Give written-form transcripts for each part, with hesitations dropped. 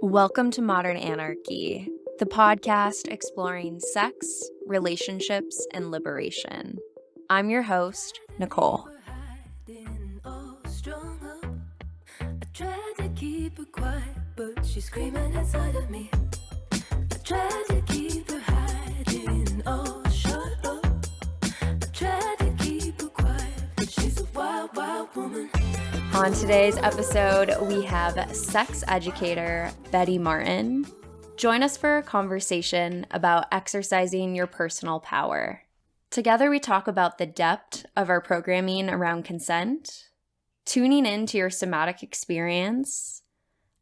Welcome to Modern Anarchy, the podcast exploring sex, relationships, and liberation. I'm your host, Nicole. I tried to keep her quiet, but she's screaming inside of me. I tried to keep her hiding, oh, shut up. I tried to keep her quiet, but she's a wild, wild woman. On today's episode, we have sex educator Betty Martin. Join us for a conversation about exercising your personal power. Together, we talk about the depth of our programming around consent, tuning into your somatic experience,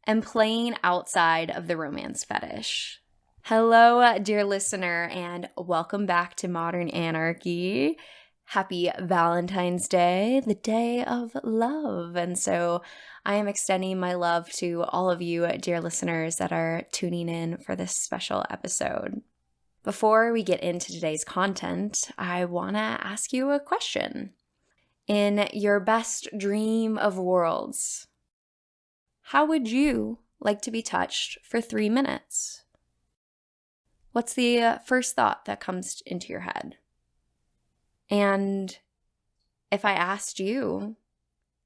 and playing outside of the romance fetish. Hello, dear listener, and welcome back to Modern Anarchy. Happy Valentine's Day, the day of love. And so I am extending my love to all of you, dear listeners, that are tuning in for this special episode. Before we get into today's content, I want to ask you a question. In your best dream of worlds, how would you like to be touched for 3 minutes? What's the first thought that comes into your head? And if I asked you,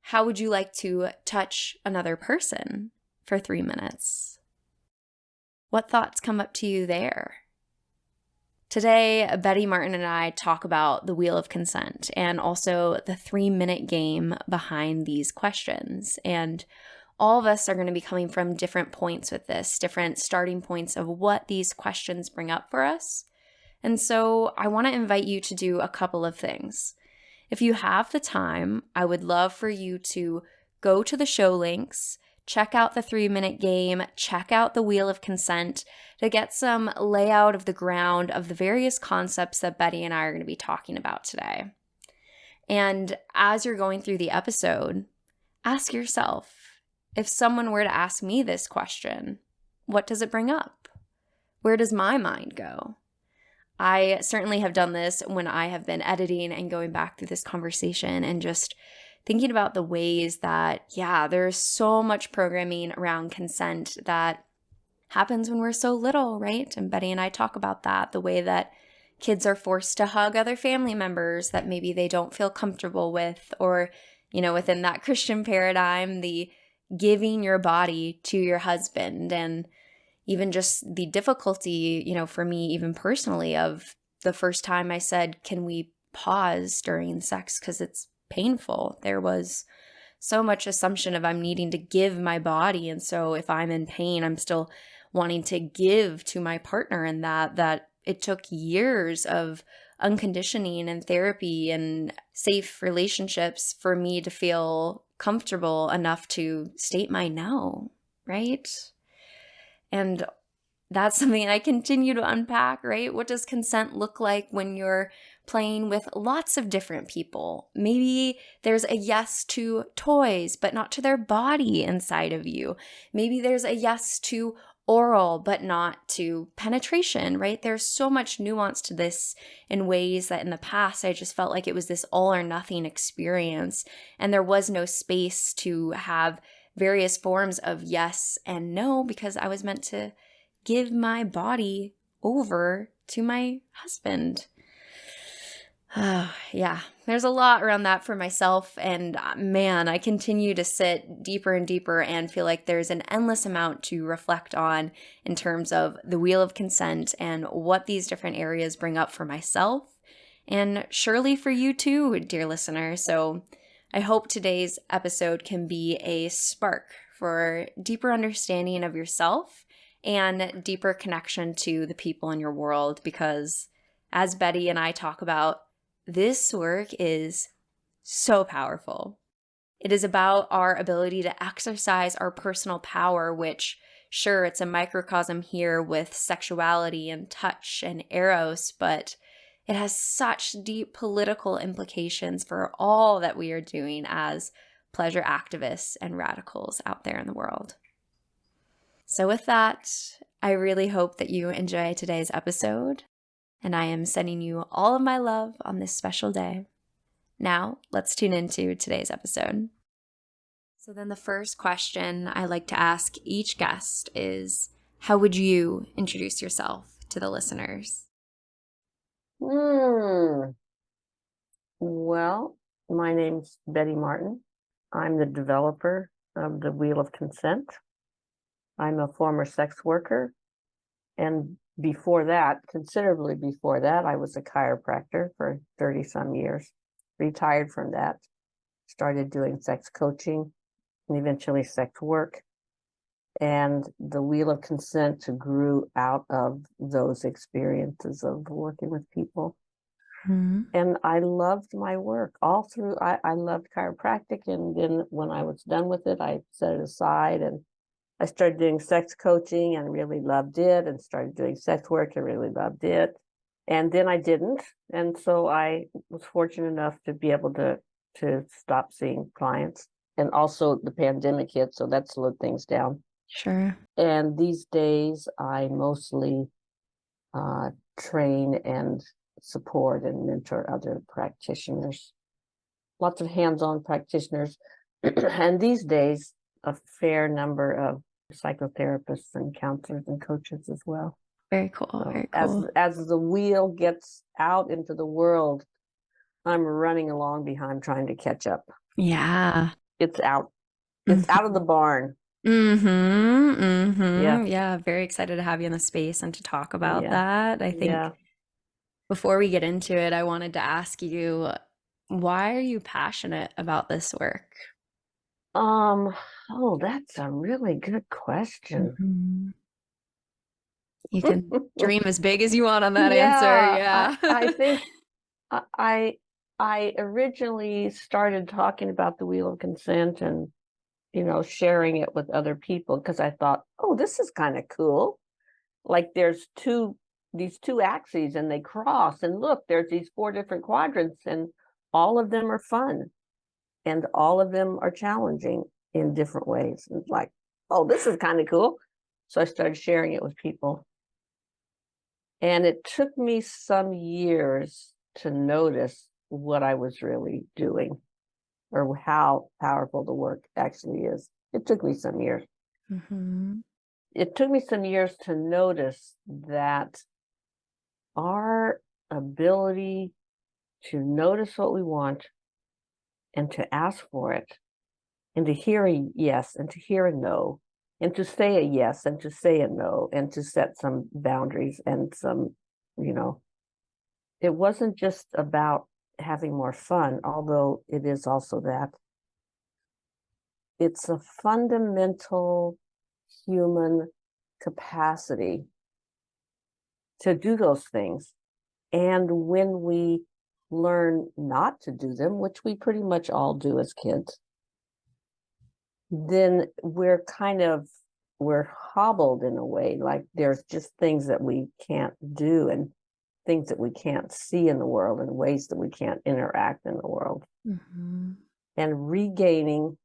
how would you like to touch another person for 3 minutes? What thoughts come up to you there? Today, Betty Martin and I talk about the wheel of consent and also the 3-minute game behind these questions. And all of us are going to be coming from different points with this, different starting points of what these questions bring up for us. And so I want to invite you to do a couple of things. If you have the time, I would love for you to go to the show links, check out the 3-minute game, check out the wheel of consent to get some layout of the ground of the various concepts that Betty and I are going to be talking about today. And as you're going through the episode, ask yourself, if someone were to ask me this question, what does it bring up? Where does my mind go? I certainly have done this when I have been editing and going back through this conversation and just thinking about the ways that, there's so much programming around consent that happens when we're so little, right? And Betty and I talk about that, the way that kids are forced to hug other family members that maybe they don't feel comfortable with, or, within that Christian paradigm, the giving your body to your husband, and even just the difficulty, for me, even personally, of the first time I said, can we pause during sex because it's painful? There was so much assumption of I'm needing to give my body. And so if I'm in pain, I'm still wanting to give to my partner, and that it took years of unconditioning and therapy and safe relationships for me to feel comfortable enough to state my no, right? And that's something I continue to unpack, right? What does consent look like when you're playing with lots of different people? Maybe there's a yes to toys, but not to their body inside of you. Maybe there's a yes to oral, but not to penetration, right? There's so much nuance to this in ways that in the past, I just felt like it was this all or nothing experience. And there was no space to have various forms of yes and no because I was meant to give my body over to my husband. There's a lot around that for myself, and man, I continue to sit deeper and deeper and feel like there's an endless amount to reflect on in terms of the wheel of consent and what these different areas bring up for myself, and surely for you too, dear listener. So I hope today's episode can be a spark for deeper understanding of yourself and deeper connection to the people in your world, because as Betty and I talk about, this work is so powerful. It is about our ability to exercise our personal power, which, sure, it's a microcosm here with sexuality and touch and eros, but it has such deep political implications for all that we are doing as pleasure activists and radicals out there in the world. So with that, I really hope that you enjoy today's episode, and I am sending you all of my love on this special day. Now, let's tune into today's episode. So then the first question I like to ask each guest is, how would you introduce yourself to the listeners? Well, my name's Betty Martin. I'm the developer of the Wheel of Consent. I'm a former sex worker. And before that, considerably before that, I was a chiropractor for 30 some years. Retired from that, started doing sex coaching and eventually sex work. And the Wheel of Consent grew out of those experiences of working with people. And I loved my work all through. I loved chiropractic. And then when I was done with it, I set it aside and I started doing sex coaching and really loved it, and started doing sex work and really loved it. And then I didn't. And so I was fortunate enough to be able to stop seeing clients. And also the pandemic hit, so that slowed things down. Sure. And these days I mostly train and support and mentor other practitioners. Lots of hands-on practitioners. And these days, a fair number of psychotherapists and counselors and coaches as well. Very cool. So Very cool. as the wheel gets out into the world, I'm running along behind trying to catch up. Yeah. It's out. It's out of the barn. Yeah, very excited to have you in the space and to talk about that. I think before we get into it, I wanted to ask you, why are you passionate about this work? Oh, that's a really good question. You can dream as big as you want on that answer. Yeah. I think I originally started talking about the Wheel of Consent and, sharing it with other people because I thought, oh, this is kind of cool. Like there's these two axes and they cross, and look, there's these 4 different quadrants, and all of them are fun and all of them are challenging in different ways. And it's like, oh, this is kind of cool. So I started sharing it with people. And it took me some years to notice what I was really doing or how powerful the work actually is. It took me some years. It took me some years to notice that our ability to notice what we want and to ask for it, and to hear a yes and to hear a no, and to say a yes and to say a no, and to set some boundaries and some, it wasn't just about having more fun, although it is also that. It's a fundamental human capacity to do those things. And when we learn not to do them, which we pretty much all do as kids, then we're hobbled in a way. Like there's just things that we can't do and things that we can't see in the world and ways that we can't interact in the world. And regaining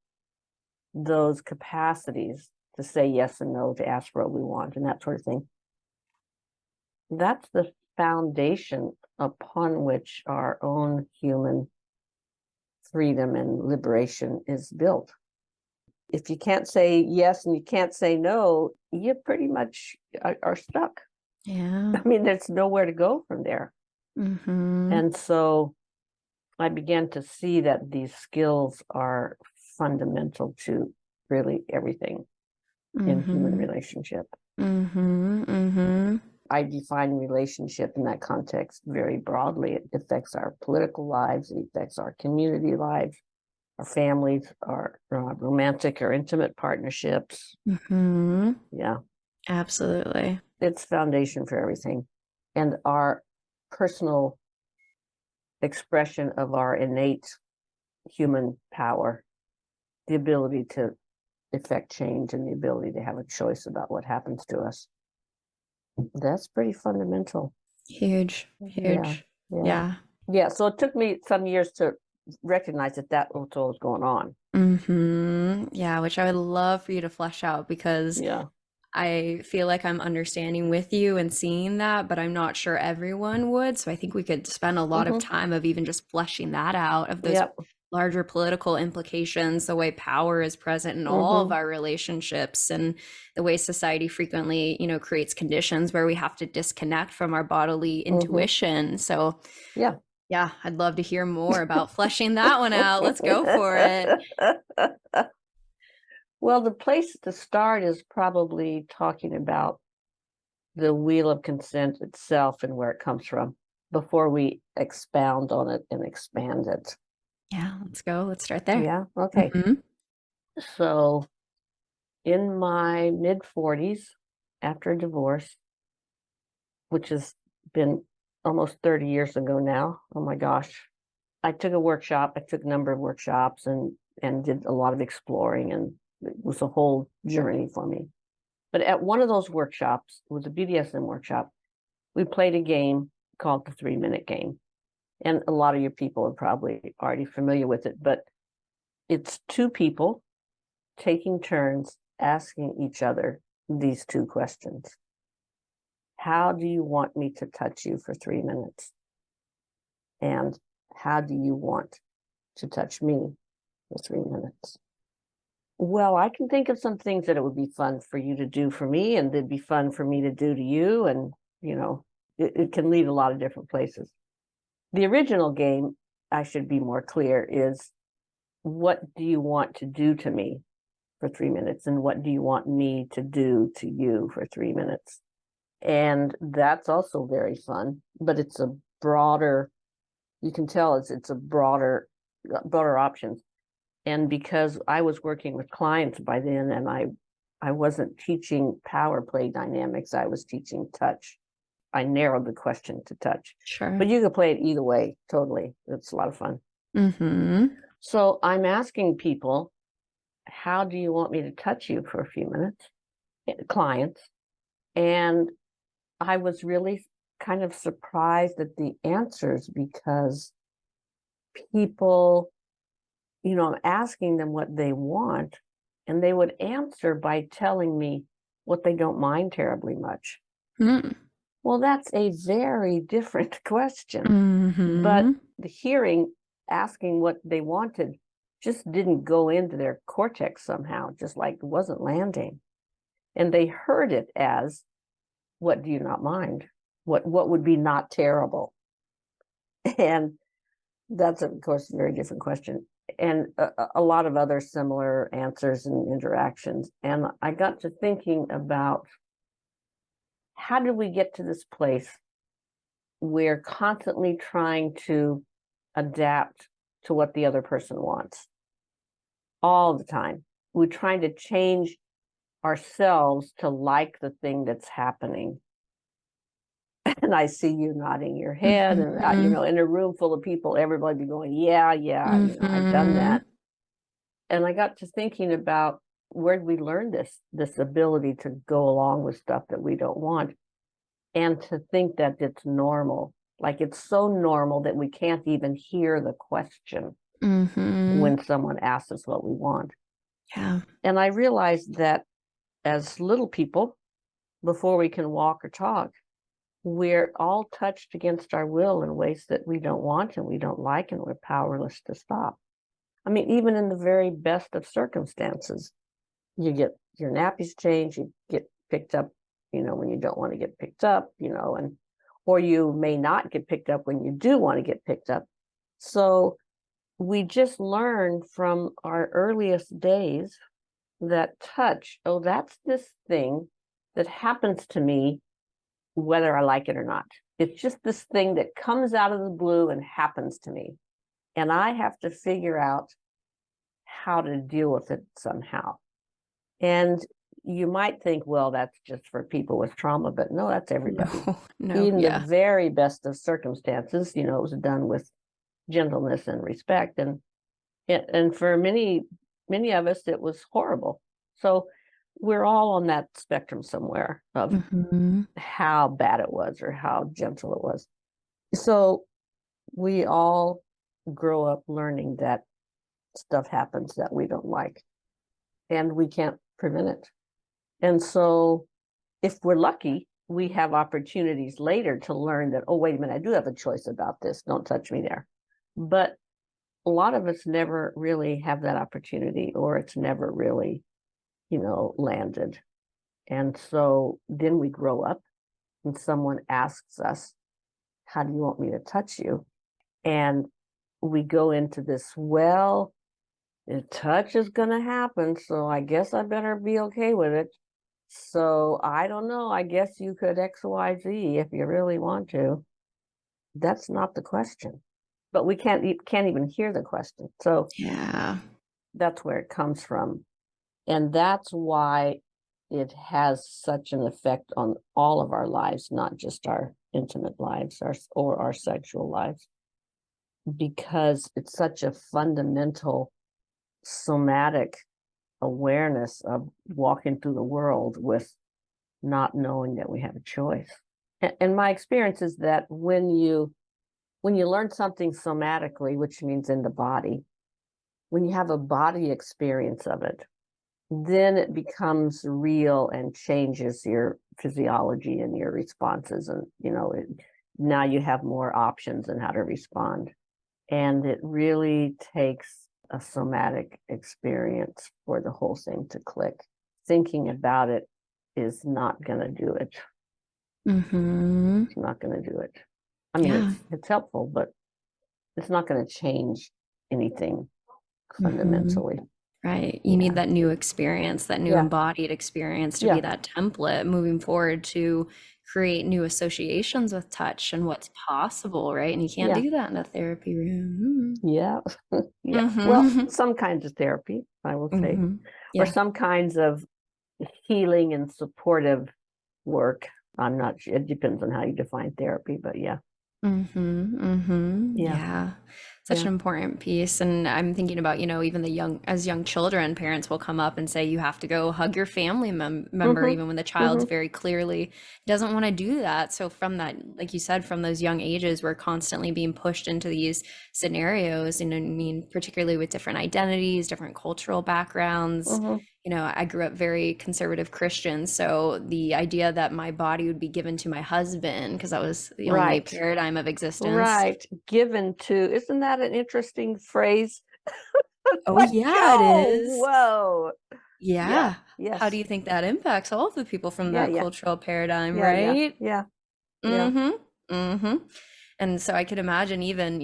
those capacities to say yes and no, to ask for what we want and that sort of thing. That's the foundation upon which our own human freedom and liberation is built. If you can't say yes and you can't say no, you pretty much are stuck. Yeah. I mean, there's nowhere to go from there. And so I began to see that these skills are fundamental to really everything in human relationship. I define relationship in that context very broadly. It affects our political lives, it affects our community lives, our families, our romantic or intimate partnerships. Yeah. Absolutely. It's foundation for everything. And our personal expression of our innate human power, the ability to effect change and the ability to have a choice about what happens to us. That's pretty fundamental. Huge. Yeah. So it took me some years to recognize that was what was going on. Yeah, which I would love for you to flesh out, because I feel like I'm understanding with you and seeing that, but I'm not sure everyone would. So I think we could spend a lot of time of even just fleshing that out, of those larger political implications, the way power is present in all of Mm-hmm. our relationships, and the way society frequently, creates conditions where we have to disconnect from our bodily Mm-hmm. intuition. So, Yeah. yeah, I'd love to hear more about fleshing that one out. Let's go for it. Well, the place to start is probably talking about the wheel of consent itself and where it comes from before we expound on it and expand it. Yeah, let's go. Let's start there. Yeah. Okay. Hmm. So, in my mid 40s, after a divorce, which has been almost 30 years ago now. Oh my gosh. I took a workshop. I took a number of workshops and did a lot of exploring, and it was a whole journey for me. But at one of those workshops, it was a BDSM workshop, we played a game called the 3 minute game. And a lot of your people are probably already familiar with it, but it's two people taking turns asking each other these two questions. How do you want me to touch you for 3 minutes? And how do you want to touch me for 3 minutes? Well, I can think of some things that it would be fun for you to do for me, and it'd be fun for me to do to you. And, it can lead a lot of different places. The original game, I should be more clear, is what do you want to do to me for 3 minutes? And what do you want me to do to you for 3 minutes? And that's also very fun, but it's a broader, you can tell it's a broader options. And because I was working with clients by then, and I wasn't teaching power play dynamics, I was teaching touch. I narrowed the question to touch, Sure. but you could play it either way. Totally. It's a lot of fun. Hmm. So I'm asking people, how do you want me to touch you for a few minutes? Clients. And I was really kind of surprised at the answers, because people, I'm asking them what they want, and they would answer by telling me what they don't mind terribly much. Mm. Well, that's a very different question. But Hmm. the hearing, asking what they wanted, just didn't go into their cortex somehow, just like it wasn't landing. And they heard it as, what do you not mind? What would be not terrible? And that's, of course, a very different question. And a lot of other similar answers and interactions. And I got to thinking about, how did we get to this place? We're constantly trying to adapt to what the other person wants all the time. We're trying to change ourselves to like the thing that's happening. And I see you nodding your head, and Hmm. in a room full of people, everybody be going, yeah, I've done Hmm. that. And I got to thinking about, where did we learn this ability to go along with stuff that we don't want, and to think that it's normal. Like, it's so normal that we can't even hear the question Hmm. when someone asks us what we want. Yeah. And I realized that as little people, before we can walk or talk, we're all touched against our will in ways that we don't want and we don't like, and we're powerless to stop. I mean, even in the very best of circumstances, you get your nappies changed, you get picked up, when you don't want to get picked up, and or you may not get picked up when you do want to get picked up. So we just learn from our earliest days that touch, oh, that's this thing that happens to me whether I like it or not. It's just this thing that comes out of the blue and happens to me. And I have to figure out how to deal with it somehow. And you might think, well, that's just for people with trauma, but no, that's everybody. No, no, In the yeah. very best of circumstances, it was done with gentleness and respect. And for many of us, it was horrible. So we're all on that spectrum somewhere of Hmm. how bad it was or how gentle it was. So we all grow up learning that stuff happens that we don't like, and we can't prevent it. And so if we're lucky, we have opportunities later to learn that, oh, wait a minute, I do have a choice about this. Don't touch me there. But a lot of us never really have that opportunity, or it's never really, landed. And so then we grow up and someone asks us, how do you want me to touch you? And we go into this, well, the touch is going to happen, so I guess I better be okay with it. So I don't know. I guess you could XYZ if you really want to. That's not the question. But we can't even hear the question. So Yeah. that's where it comes from. And that's why it has such an effect on all of our lives, not just our intimate lives or our sexual lives, because it's such a fundamental somatic awareness of walking through the world with not knowing that we have a choice. And my experience is that when you learn something somatically, which means in the body, when you have a body experience of it, then it becomes real and changes your physiology and your responses. And, now you have more options in how to respond. And it really takes a somatic experience for the whole thing to click. Thinking about it is not going to do it. Mm-hmm. It's not going to do it. I mean, Yeah. it's helpful, but it's not going to change anything Mm-hmm. fundamentally. Right. You need that new experience, that new Yeah. embodied experience to Yeah. be that template moving forward to create new associations with touch and what's possible, right? And you can't Yeah. do that in a therapy room. Yeah. Yeah. Well, Mm-hmm. some kinds of therapy, I will say, Mm-hmm. or Yeah. some kinds of healing and supportive work. I'm not sure. It depends on how you define therapy, but yeah. Mm-hmm. Mm-hmm. Yeah. Yeah. Such Yeah. an important piece. And I'm thinking about, even as young children, parents will come up and say, you have to go hug your family member, Mm-hmm. even when the child's Mm-hmm. very clearly doesn't want to do that. So from that, like you said, from those young ages, we're constantly being pushed into these scenarios. And I mean, particularly with different identities, different cultural backgrounds. Mm-hmm. I grew up very conservative Christian, so the idea that my body would be given to my husband because that was the only Right. paradigm of existence. Right. Given to, isn't that an interesting phrase? Oh, Like, yeah, it oh, is. whoa. Yeah. Yeah. How do Yes. you think that impacts all of the people from Yeah. that Yeah. cultural paradigm, Yeah. Yeah. right? Yeah. Yeah. Mm-hmm. Mm-hmm. And so I could imagine even,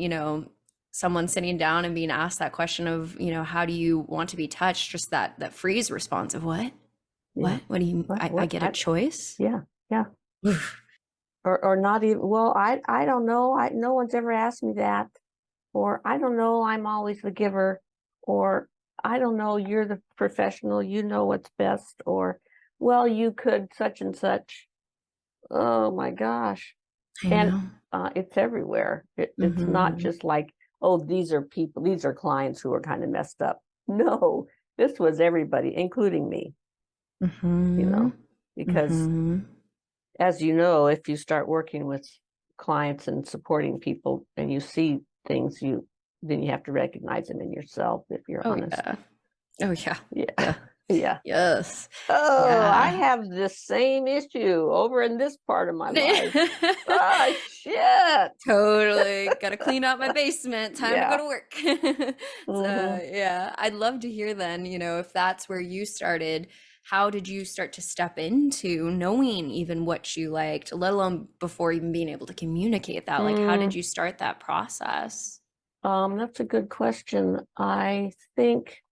someone sitting down and being asked that question of, how do you want to be touched? Just that freeze response of what? Yeah. What do you, What? I What? get a choice? Yeah. Yeah. Oof. Or not even. Well, I don't know. No one's ever asked me that. Or I don't know. I'm always the giver. Or I don't know. You're the professional. You know what's best. Or well, you could such and such. Oh my gosh. I And know. it's everywhere. It's not Mm-hmm. just like, oh, these are people, these are clients who are kind of messed up. No, this was everybody, including me, Mm-hmm. because Mm-hmm. as you know, if you start working with clients and supporting people and you see things, then you have to recognize them in yourself if you're Oh honest. yeah. Oh yeah. Yeah. Yeah. Yeah. Yes. Oh, I Yeah. have this same issue over in this part of my life. Oh, shit. Totally. Gotta clean out my basement. Time to go Yeah. to work. Hmm. So, yeah, I'd love to hear then, if that's where you started, how did you start to step into knowing even what you liked, let alone before even being able to communicate that? Like, how did Mm, you start that process? that's a good question. I think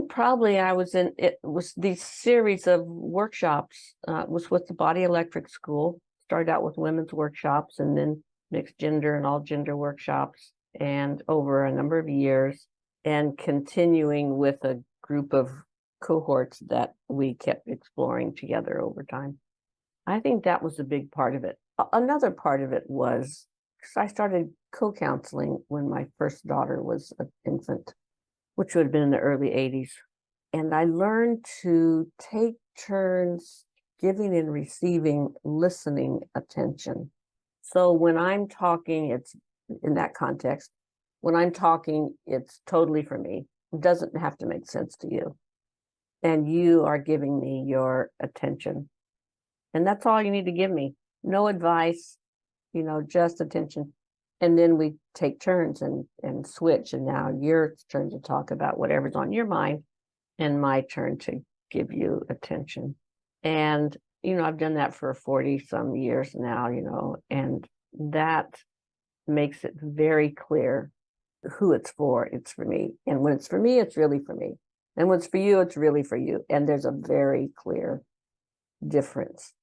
probably it was these series of workshops, was with the Body Electric School, started out with women's workshops and then mixed gender and all gender workshops, and over a number of years, and continuing with a group of cohorts that we kept exploring together over time. I think that was a big part of it. Another part of it was, 'cause I started co-counseling when my first daughter was an infant, which would have been in the early 80s. And I learned to take turns giving and receiving listening attention. So when I'm talking, it's in that context. When I'm talking, it's totally for me. It doesn't have to make sense to you. And you are giving me your attention. And that's all you need to give me. No advice, just attention. And then we take turns and switch. And now your turn to talk about whatever's on your mind, and my turn to give you attention. And, I've done that for 40 some years now, and that makes it very clear who it's for. It's for me. And when it's for me, it's really for me. And when it's for you, it's really for you. And there's a very clear difference.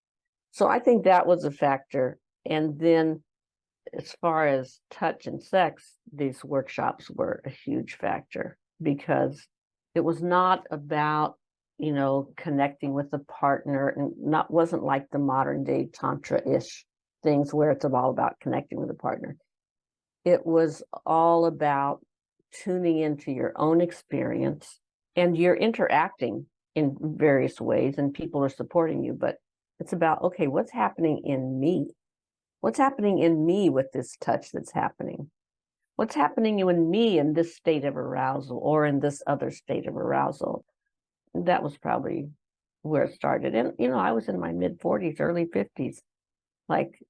So I think that was a factor. And then as far as touch and sex, these workshops were a huge factor, because it was not about, connecting with the partner, and wasn't like the modern day tantra-ish things where it's all about connecting with a partner. It was all about tuning into your own experience, and you're interacting in various ways and people are supporting you, but it's about, okay, what's happening in me? What's happening in me with this touch that's happening? What's happening in me in this state of arousal or in this other state of arousal? That was probably where it started. And, I was in my mid 40s, early 50s. Like,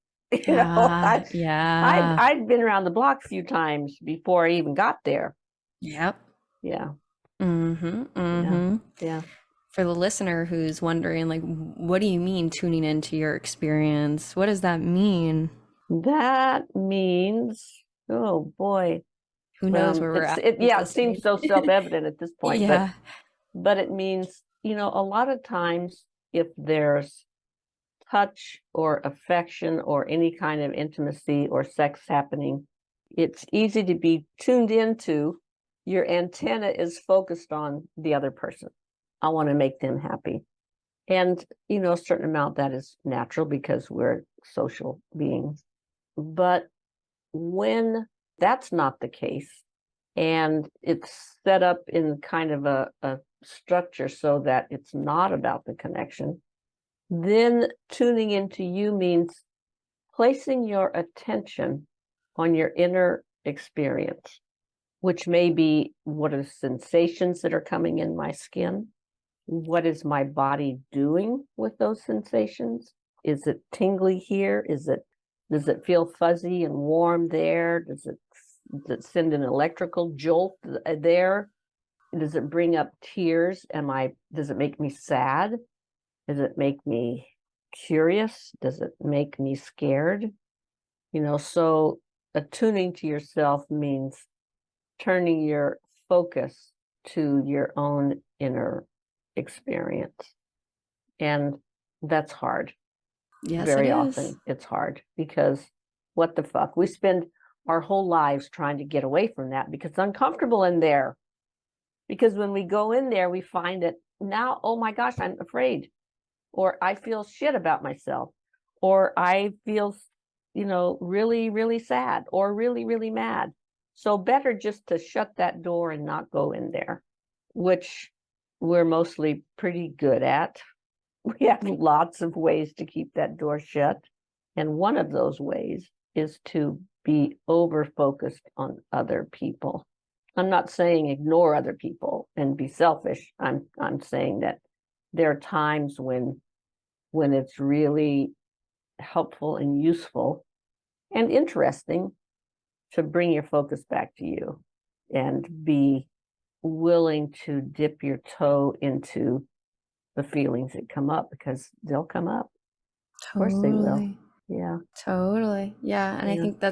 Yeah. Yeah. I'd been around the block a few times before I even got there. Yep. Yeah. Mm-hmm. Yeah. Mm-hmm. Yeah. For the listener who's wondering, like, what do you mean tuning into your experience? What does that mean? That means, oh boy. Who knows where we're at? It seems so self-evident at this point, Yeah. but it means, a lot of times if there's touch or affection or any kind of intimacy or sex happening, it's easy to be tuned into. Your antenna is focused on the other person. I want to make them happy. And, a certain amount that is natural because we're social beings. But when that's not the case, and it's set up in kind of a structure so that it's not about the connection, then tuning into you means placing your attention on your inner experience, which may be, what are the sensations that are coming in my skin? What is my body doing with those sensations? Is it tingly here? Does it feel fuzzy and warm there? Does it send an electrical jolt there? Does it bring up tears? Does it make me sad? Does it make me curious? Does it make me scared? So attuning to yourself means turning your focus to your own inner experience. And that's hard. Yes, Very it often is. it's hard, because what the fuck? We spend our whole lives trying to get away from that because it's uncomfortable in there. Because when we go in there, we find that now, oh my gosh, I'm afraid, or I feel shit about myself, or I feel, really, really sad, or really, really mad. So better just to shut that door and not go in there, which we're mostly pretty good at. We have lots of ways to keep that door shut. And one of those ways is to be over focused on other people. I'm not saying ignore other people and be selfish. I'm saying that there are times when it's really helpful and useful and interesting to bring your focus back to you and be willing to dip your toe into the feelings that come up, because they'll come up. Of course they will. Totally. Yeah. Totally. Yeah. And I Yeah. think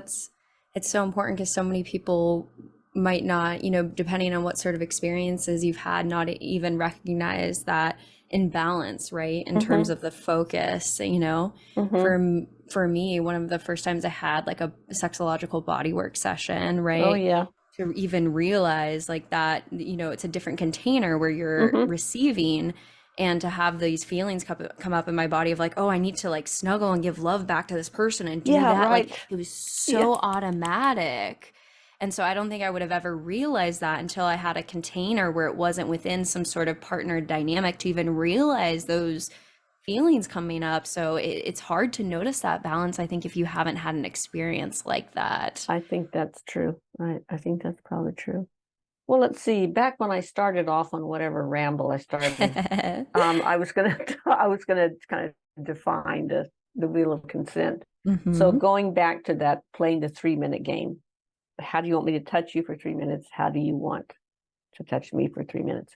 it's so important because so many people might not, depending on what sort of experiences you've had, not even recognize that imbalance, right? In terms of the focus, for me, one of the first times I had like a sexological bodywork session, right? Oh yeah. To even realize like that, it's a different container where you're receiving, and to have these feelings come up in my body of like, oh, I need to like snuggle and give love back to this person and do Yeah, that. right. Like it was so automatic. And so I don't think I would have ever realized that until I had a container where it wasn't within some sort of partner dynamic to even realize those feelings coming up. So it's hard to notice that balance, I think, if you haven't had an experience like that. I think that's true. I think that's probably true. Well, let's see. Back when I started off on whatever ramble I started, I was gonna kind of define the wheel of consent. So Mm-hmm. going back to that playing the 3-minute game, how do you want me to touch you for 3 minutes? How do you want to touch me for 3 minutes?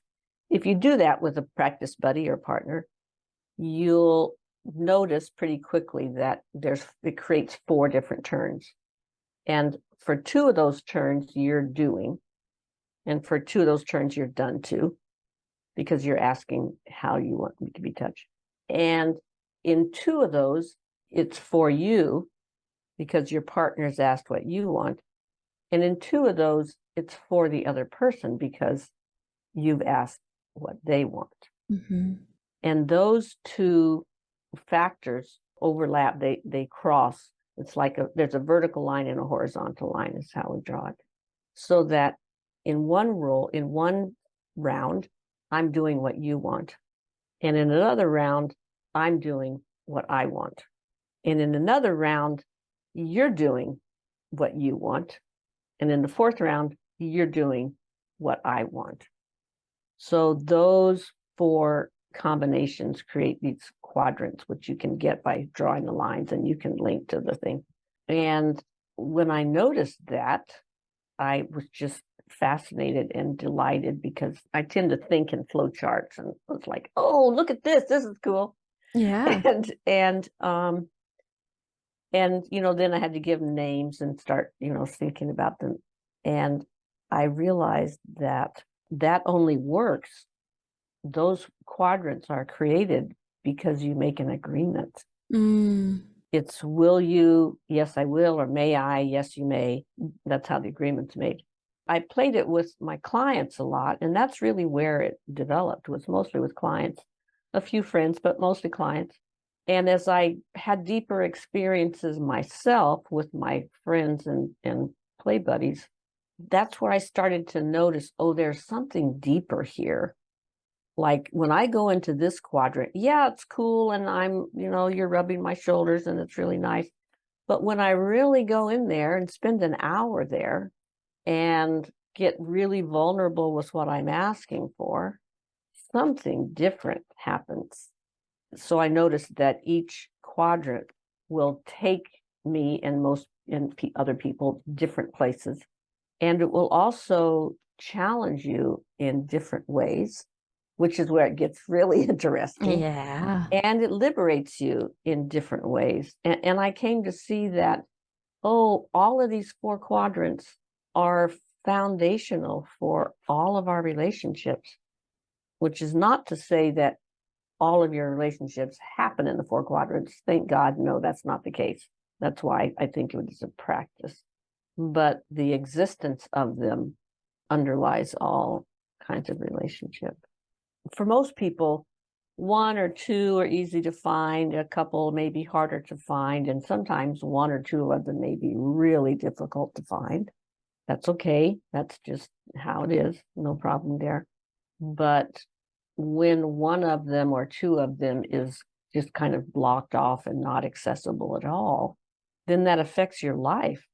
If you do that with a practice buddy or partner, you'll notice pretty quickly that it creates 4 different turns. And for 2 of those turns, you're doing. And for 2 of those turns, you're done too, because you're asking how you want me to be touched. And in 2 of those, it's for you because your partner's asked what you want. And in 2 of those, it's for the other person because you've asked what they want. Mm-hmm. And those 2 factors overlap, they cross. It's like there's a vertical line and a horizontal line is how we draw it. So that in one round, I'm doing what you want. And in another round, I'm doing what I want. And in another round, you're doing what you want. And in the 4th round, you're doing what I want. So those 4 combinations create these quadrants, which you can get by drawing the lines and you can link to the thing. And when I noticed that, I was just fascinated and delighted because I tend to think in flow charts and was like, oh, look at this. This is cool. Yeah. And then I had to give them names and start, thinking about them. And I realized that only works. Those quadrants are created because you make an agreement. Mm. It's will you, yes, I will, or may I, yes, you may. That's how the agreement's made. I played it with my clients a lot, and that's really where it developed, was mostly with clients, a few friends, but mostly clients. And as I had deeper experiences myself with my friends and play buddies, that's where I started to notice, oh, there's something deeper here. Like when I go into this quadrant, yeah, it's cool. And you're rubbing my shoulders and it's really nice. But when I really go in there and spend an hour there and get really vulnerable with what I'm asking for, something different happens. So I noticed that each quadrant will take me and other people different places. And it will also challenge you in different ways, which is where it gets really interesting. Yeah. And it liberates you in different ways. And I came to see that, oh, all of these 4 quadrants are foundational for all of our relationships, which is not to say that all of your relationships happen in the 4 quadrants. Thank God, no, that's not the case. That's why I think it is a practice. But the existence of them underlies all kinds of relationship. For most people, 1 or 2 are easy to find, a couple may be harder to find, and sometimes 1 or 2 of them may be really difficult to find. That's okay. That's just how it is. No problem there. But when 1 of them or 2 of them is just kind of blocked off and not accessible at all, then that affects your life.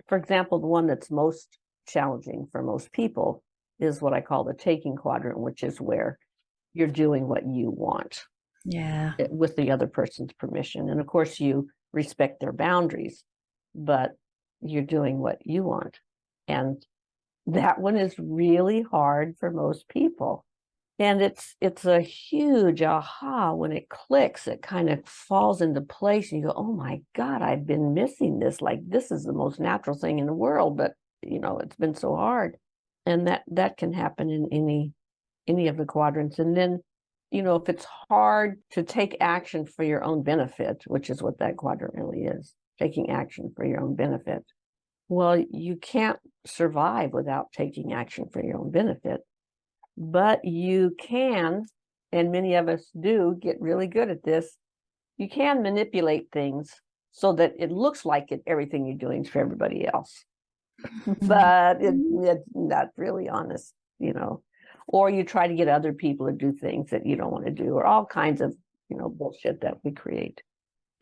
For example, the one that's most challenging for most people is what I call the taking quadrant, which is where you're doing what you want Yeah. with the other person's permission. And of course, you respect their boundaries, but you're doing what you want. And that one is really hard for most people. And it's a huge aha when it clicks. It kind of falls into place and you go, oh my God, I've been missing this. Like this is the most natural thing in the world, but it's been so hard. And that can happen in any of the quadrants. And then, if it's hard to take action for your own benefit, which is what that quadrant really is, taking action for your own benefit. Well, you can't survive without taking action for your own benefit. But you can, and many of us do get really good at this, you can manipulate things so that it looks like everything you're doing is for everybody else. But it's not really honest, Or you try to get other people to do things that you don't want to do, or all kinds of, bullshit that we create.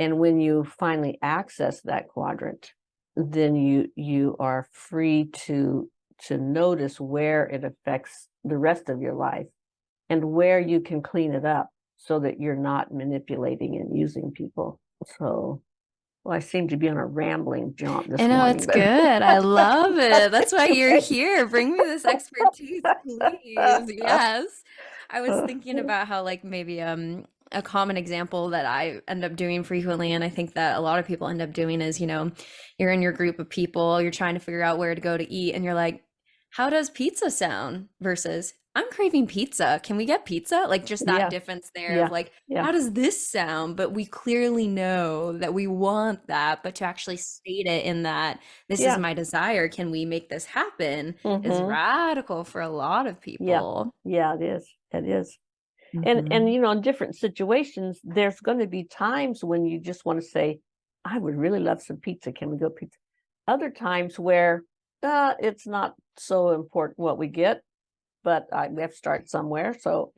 And when you finally access that quadrant, then you are free to notice where it affects the rest of your life and where you can clean it up so that you're not manipulating and using people. So Well, I seem to be on a rambling jaunt I this know morning, it's but good. I love it. That's why you're anyway. here. Bring me this expertise, please. Yes. I was thinking about how like maybe a common example that I end up doing frequently, and I think that a lot of people end up doing is, you're in your group of people, you're trying to figure out where to go to eat, and you're like, how does pizza sound? Versus, I'm craving pizza. Can we get pizza? Like just that Yeah, difference there of yeah, like, yeah, how does this sound? But we clearly know that we want that, but to actually state it in that this is yeah. my desire, can we make this happen? Is Mm-hmm. radical for a lot of Yeah, people. yeah, it is. It is. And Hmm. in different situations, there's going to be times when you just want to say, I would really love some pizza. Can we go pizza? Other times where it's not so important what we get, but we have to start somewhere. So,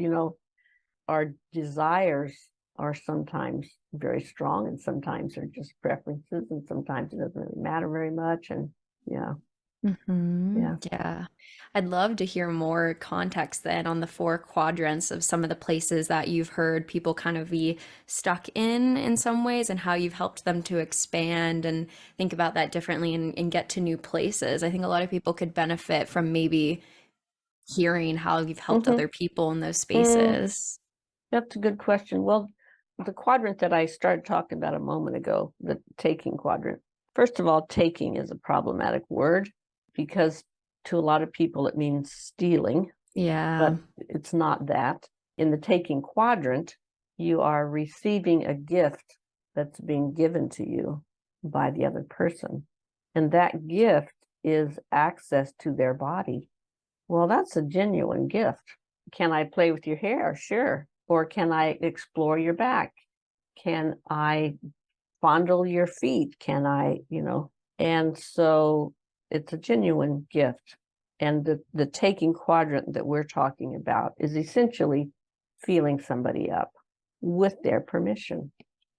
our desires are sometimes very strong, and sometimes they're just preferences, and sometimes it doesn't really matter very much. And yeah, yeah. Yeah. I'd love to hear more context then on the four quadrants of some of the places that you've heard people kind of be stuck in some ways and how you've helped them to expand and think about that differently and get to new places. I think a lot of people could benefit from maybe hearing how you've helped Mm-hmm. other people in those Mm, spaces. that's a good question. Well, the quadrant that I started talking about a moment ago, the taking quadrant. First of all, taking is a problematic word because to a lot of people it means stealing, Yeah. but it's not that. In the taking quadrant, you are receiving a gift that's being given to you by the other person. And that gift is access to their body. Well, that's a genuine gift. Can I play with your hair? Sure. Or can I explore your back? Can I fondle your feet? Can I? And so it's a genuine gift. And the taking quadrant that we're talking about is essentially feeling somebody up with their permission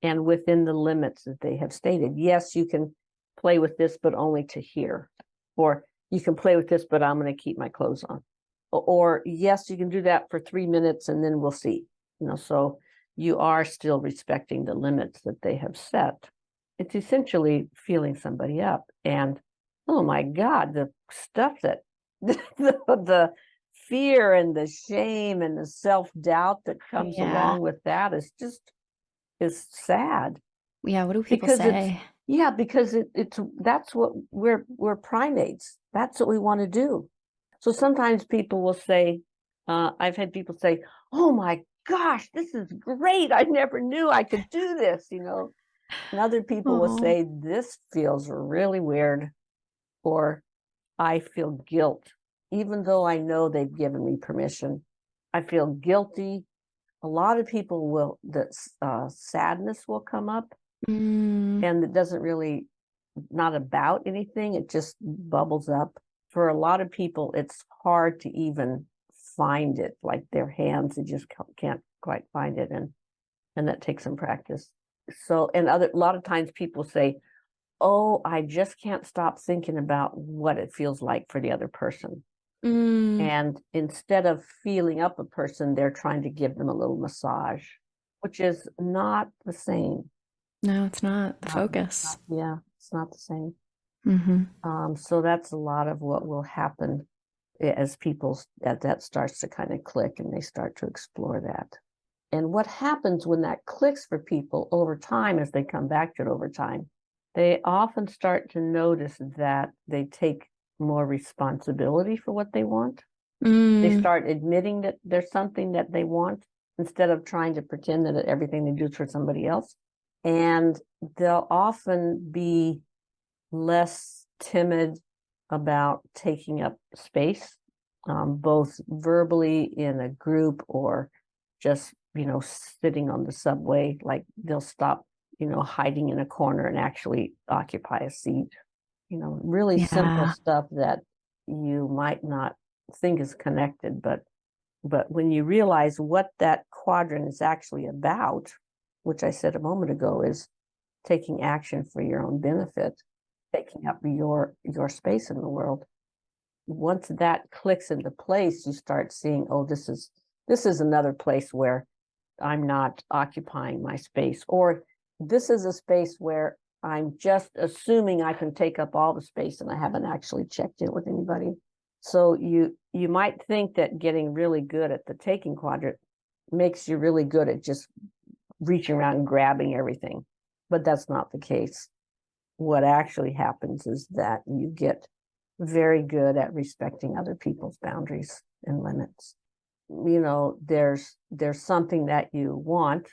and within the limits that they have stated. Yes, you can play with this, but only to here. Or you can play with this, but I'm going to keep my clothes on. Or yes, you can do that for 3 minutes and then we'll see. So you are still respecting the limits that they have set. It's essentially feeling somebody up. And oh my God, the stuff that the fear and the shame and the self-doubt that comes Yeah. along with that is sad Yeah. What do people because say? it's that's what we're primates. That's what we want to do. So sometimes people will say, I've had people say, "Oh my gosh, this is great! I never knew I could do this." And other people will Oh. say, "This feels really weird," or "I feel guilt, even though I know they've given me permission. I feel guilty." A lot of people will that sadness will come up, Mm, and it doesn't really not about anything. It just bubbles up. For a lot of people, it's hard to even find it. Like their hands, they just can't quite find it, and that takes some practice. So, and a lot of times people say, "Oh, I just can't stop thinking about what it feels like for the other person." mm. And instead of feeling up a person, they're trying to give them a little massage, which is not the same. No, it's not the Not, focus. yeah, it's not the same. Hmm. So that's a lot of what will happen as people that starts to kind of click and they start to explore that. And what happens when that clicks for people over time, as they come back to it over time, they often start to notice that they take more responsibility for what they want. They Mm, start admitting that there's something that they want instead of trying to pretend that everything they do is for somebody else. And they'll often be less timid about taking up space, both verbally in a group or just, sitting on the subway. Like they'll stop, hiding in a corner and actually occupy a seat. Really simple yeah. stuff that you might not think is connected, but when you realize what that quadrant is actually about, which I said a moment ago, is taking action for your own benefit, taking up your space in the world. Once that clicks into place, you start seeing, oh, this is another place where I'm not occupying my space, or this is a space where I'm just assuming I can take up all the space, and I haven't actually checked in with anybody. So you might think that getting really good at the taking quadrant makes you really good at just reaching around and grabbing everything, but that's not the case. What actually happens is that you get very good at respecting other people's boundaries and limits. There's something that you want,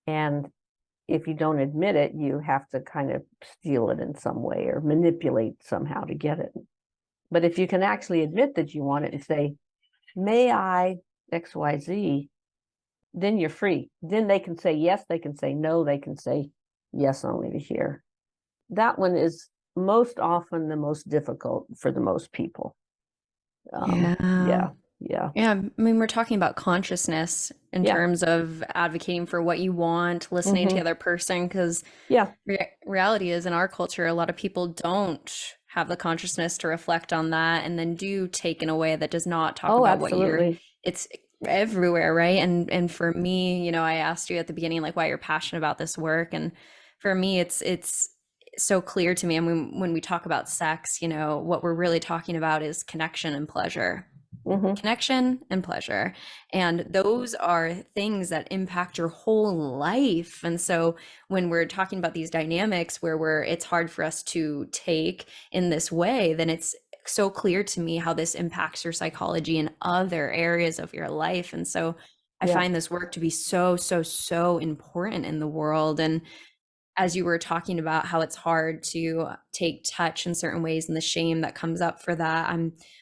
and if you don't admit it, you have to kind of steal it in some way or manipulate somehow to get it. But if you can actually admit that you want it and say, may I XYZ, then you're free. Then they can say yes, they can say no, they can say yes only to hear. That one is most often the most difficult for the most people. Yeah. Yeah. Yeah, I mean, we're talking about consciousness in Yeah. terms of advocating for what you want, listening to the other person, because Yeah. reality is in our culture, a lot of people don't have the consciousness to reflect on that and then do take in a way that does not talk Oh, about what absolutely. it's everywhere, right? And for me, I asked you at the beginning, like, why you're passionate about this work. And for me, it's so clear to me. And when we talk about sex, what we're really talking about is connection and pleasure. Connection and pleasure. And those are things that impact your whole life. And so when we're talking about these dynamics where it's hard for us to take in this way, then it's so clear to me how this impacts your psychology in other areas of your life. And so I Yeah. find this work to be so, so, so important in the world. And as you were talking about how it's hard to take touch in certain ways and the shame that comes up for that,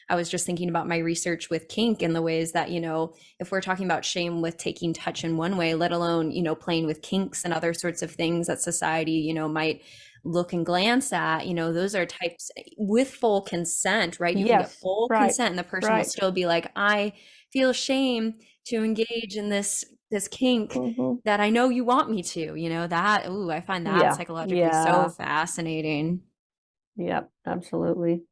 I was just thinking about my research with kink and the ways that, if we're talking about shame with taking touch in one way, let alone, playing with kinks and other sorts of things that society, might look and glance at, those are types with full consent, right? You can get Yes. full Right. consent and the person will Right. still be like, I feel shame to engage in this kink that I know you want me to, I find that Yeah. psychologically so Yeah. fascinating. Yeah. Absolutely.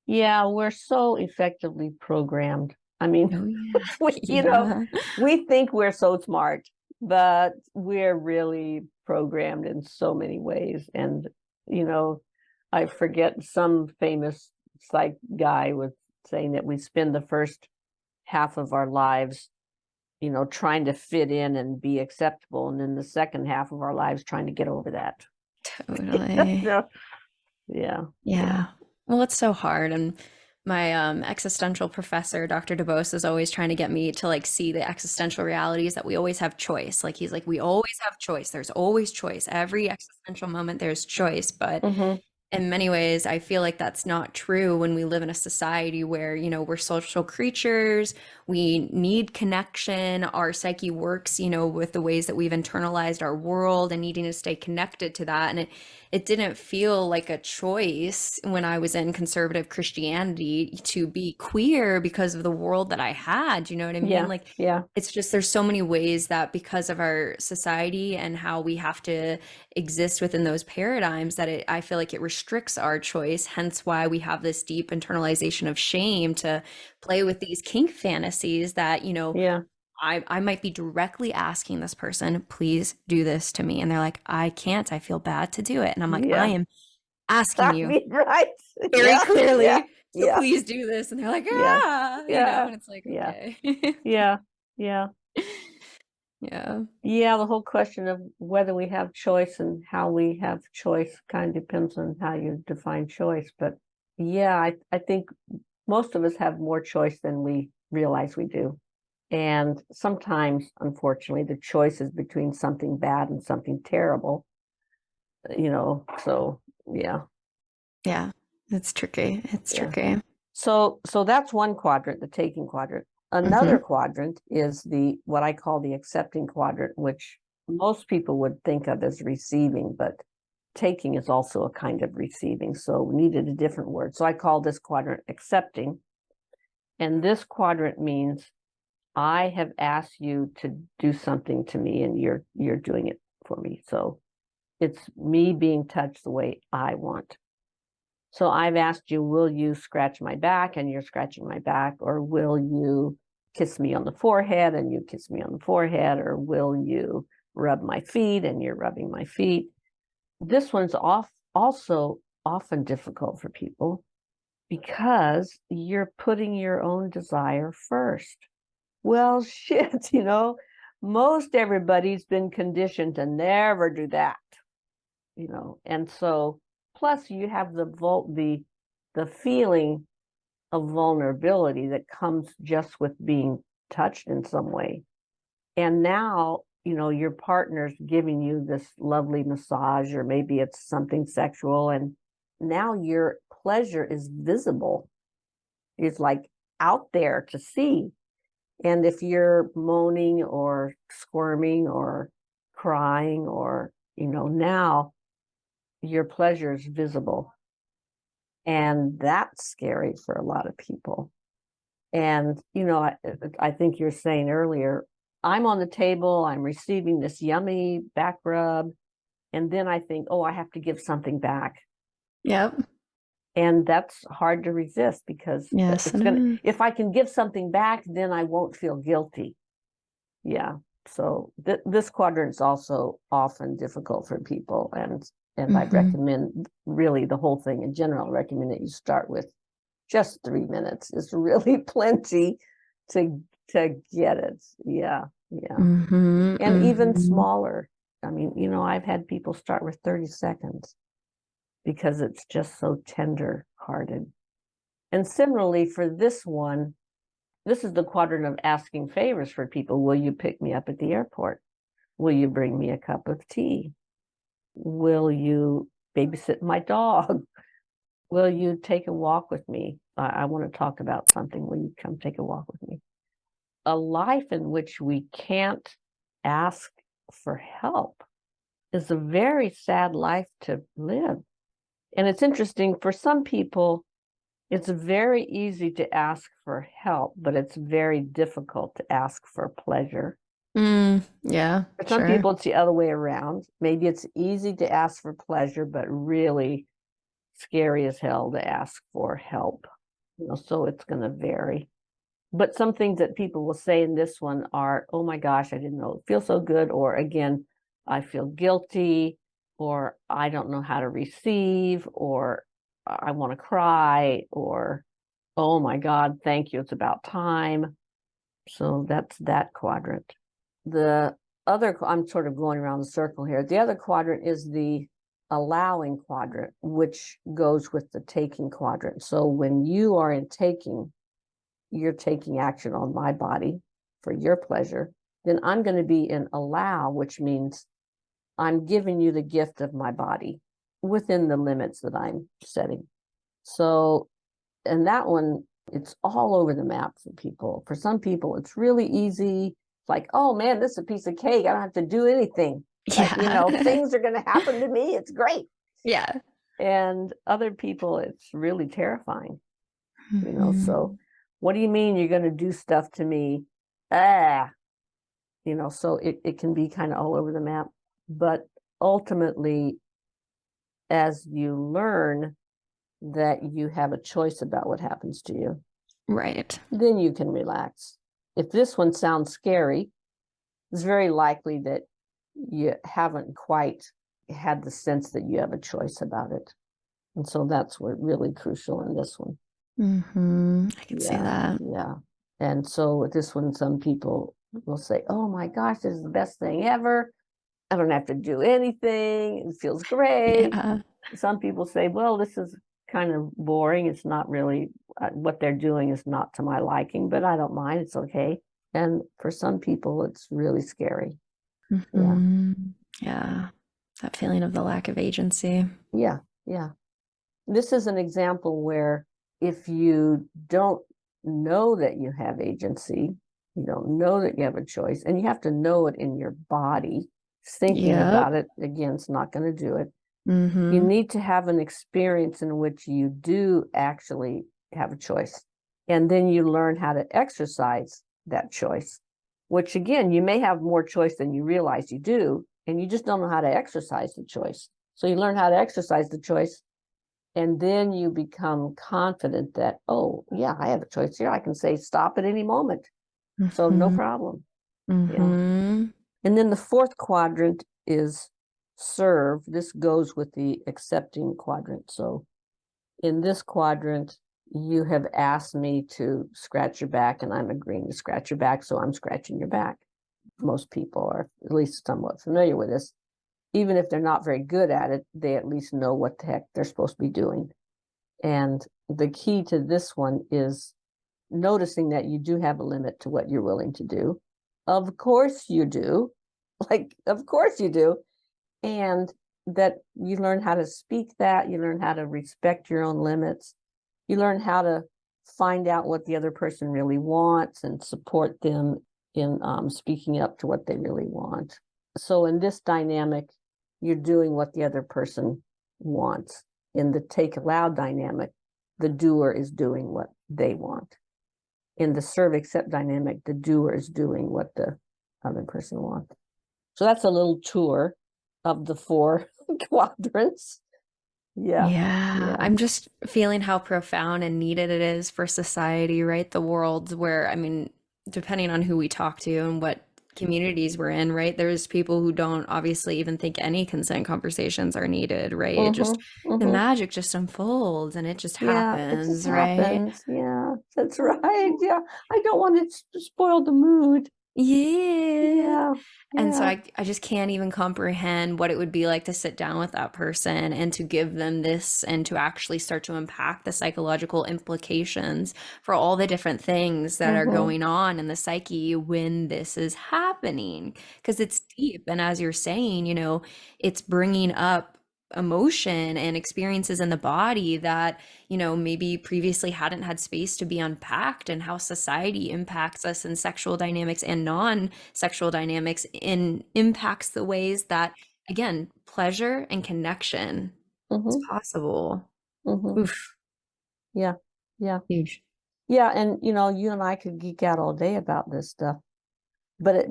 Yeah. We're so effectively programmed. I mean, Oh yeah. we, Yeah. we think we're so smart, but we're really programmed in so many ways. And, I forget, some famous psych guy was saying that we spend the first half of our lives, trying to fit in and be acceptable. And then the second half of our lives trying to get over that. Totally. Yeah. Yeah. Yeah. Well, it's so hard. And my existential professor, Dr. DeBose, is always trying to get me to like see the existential realities that we always have choice. Like he's like, we always have choice. There's always choice. Every existential moment, there's choice. But Mm-hmm. in many ways, I feel like that's not true when we live in a society where, we're social creatures, we need connection, our psyche works, with the ways that we've internalized our world and needing to stay connected to that. And it didn't feel like a choice when I was in conservative Christianity to be queer because of the world that I had. You know what I mean? Yeah. Like, Yeah. it's just there's so many ways that because of our society and how we have to exist within those paradigms that I feel like it restricts our choice, hence why we have this deep internalization of shame to play with these kink fantasies that Yeah. I might be directly asking this person, please do this to me, and they're like, I can't, I feel bad to do it, and I'm like, I Yeah. am asking I you mean, right. very Yeah. Yeah. clearly to Yeah. please do this, and they're like, Yeah. Yeah. and it's like, Yeah. okay. Yeah. Yeah. Yeah. Yeah. The whole question of whether we have choice and how we have choice kind of depends on how you define choice. But yeah, I think most of us have more choice than we realize we do. And sometimes, unfortunately, the choice is between something bad and something terrible, so yeah. Yeah, it's tricky. It's Yeah. tricky. So that's one quadrant, the taking quadrant. Another Hmm. quadrant is the what I call the accepting quadrant, which most people would think of as receiving, but taking is also a kind of receiving. So we needed a different word. So I call this quadrant accepting. And this quadrant means I have asked you to do something to me and you're doing it for me. So it's me being touched the way I want. So I've asked you, will you scratch my back? And you're scratching my back. Or will you kiss me on the forehead? And you kiss me on the forehead. Or will you rub my feet? And you're rubbing my feet. this one's also often difficult for people because you're putting your own desire first. Well, shit, most everybody's been conditioned to never do that, and so plus you have the feeling of vulnerability that comes just with being touched in some way. And now, your partner's giving you this lovely massage, or maybe it's something sexual, and now your pleasure is visible. It's like out there to see. And if you're moaning or squirming or crying or, now your pleasure is visible. And that's scary for a lot of people. And, I think you're saying earlier, I'm on the table, I'm receiving this yummy back rub, and then I think, oh, I have to give something back. Yep. And that's hard to resist because Yes, if I can give something back, then I won't feel guilty. Yeah. So this quadrant is also often difficult for people. And I recommend really the whole thing in general, I recommend that you start with just 3 minutes. It's really plenty to get it. Yeah. Yeah. And even smaller. I mean, I've had people start with 30 seconds because it's just so tender hearted. And similarly for this one, this is the quadrant of asking favors for people. Will you pick me up at the airport? Will you bring me a cup of tea? Will you babysit my dog? Will you take a walk with me? I want to talk about something. Will you come take a walk with me? A life in which we can't ask for help is a very sad life to live. And it's interesting, for some people, it's very easy to ask for help, but it's very difficult to ask for pleasure. Yeah. For some people, it's the other way around. Maybe it's easy to ask for pleasure, but really scary as hell to ask for help. So it's going to vary. But some things that people will say in this one are, oh my gosh, I didn't know it feels so good. Or again, I feel guilty, or I don't know how to receive, or I want to cry, or, oh my God, thank you, it's about time. So that's that quadrant. The other, I'm sort of going around the circle here. The other quadrant is the allowing quadrant, which goes with the taking quadrant. So when you are in taking, you're taking action on my body for your pleasure, then I'm going to be in allow, which means I'm giving you the gift of my body within the limits that I'm setting. So, and that one, it's all over the map for people. For some people, it's really easy. It's like, oh man, this is a piece of cake. I don't have to do anything. Yeah. Things are going to happen to me. It's great. Yeah. And other people, it's really terrifying. So what do you mean you're going to do stuff to me? So it can be kind of all over the map. But ultimately, as you learn that you have a choice about what happens to you, Right. then you can relax. If this one sounds scary, it's very likely that you haven't quite had the sense that you have a choice about it. And so that's what really crucial in this one. I can see that. Yeah. And so with this one, some people will say, oh my gosh, this is the best thing ever. I don't have to do anything. It feels great. Yeah. Some people say, well, this is kind of boring. It's not really what they're doing is not to my liking, but I don't mind. It's okay. And for some people, it's really scary. Yeah. That feeling of the lack of agency. Yeah. This is an example where if you don't know that you have agency, you don't know that you have a choice, and you have to know it in your body. Thinking about it, again, it's not going to do it. You need to have an experience in which you do actually have a choice. And then you learn how to exercise that choice, which again, you may have more choice than you realize you do, and you just don't know how to exercise the choice. So you learn how to exercise the choice, and then you become confident that, oh, yeah, I have a choice here. I can say stop at any moment. So no problem. Yeah. And then the fourth quadrant is serve, this goes with the accepting quadrant. So in this quadrant, you have asked me to scratch your back, and I'm agreeing to scratch your back, so I'm scratching your back. Most people are at least somewhat familiar with this. Even if they're not very good at it, they at least know what the heck they're supposed to be doing. And the key to this one is noticing that you do have a limit to what you're willing to do. Of course you do. Like, of course you do. And that you learn how to speak that, you learn how to respect your own limits, you learn how to find out what the other person really wants and support them in speaking up to what they really want. So in this dynamic, you're doing what the other person wants. In the take aloud dynamic, the doer is doing what they want. In the serve accept dynamic, the doer is doing what the other person wants. So that's a little tour of the 4 quadrants. Yeah. Yeah, I'm just feeling how profound and needed it is for society, right? The world where, I mean, depending on who we talk to and what communities we're in, right? There's people who don't obviously even think any consent conversations are needed, right? It just, Mm-hmm. the Mm-hmm. magic just unfolds and it just Yeah, it just happens, right? happens. Yeah, that's right. Yeah. I don't want it to spoil the mood. Yeah. Yeah. And so Yeah. I just can't even comprehend what it would be like to sit down with that person and to give them this and to actually start to unpack the psychological implications for all the different things that are Mm-hmm. going on in the psyche when this is happening. Because it's deep. And as you're saying, it's bringing up emotion and experiences in the body that maybe previously hadn't had space to be unpacked, and how society impacts us in sexual dynamics and non-sexual dynamics and impacts the ways that, again, pleasure and connection is Mm-hmm. possible. Mm-hmm. Oof, Yeah. Yeah. huge. Yeah. And you and I could geek out all day about this stuff, but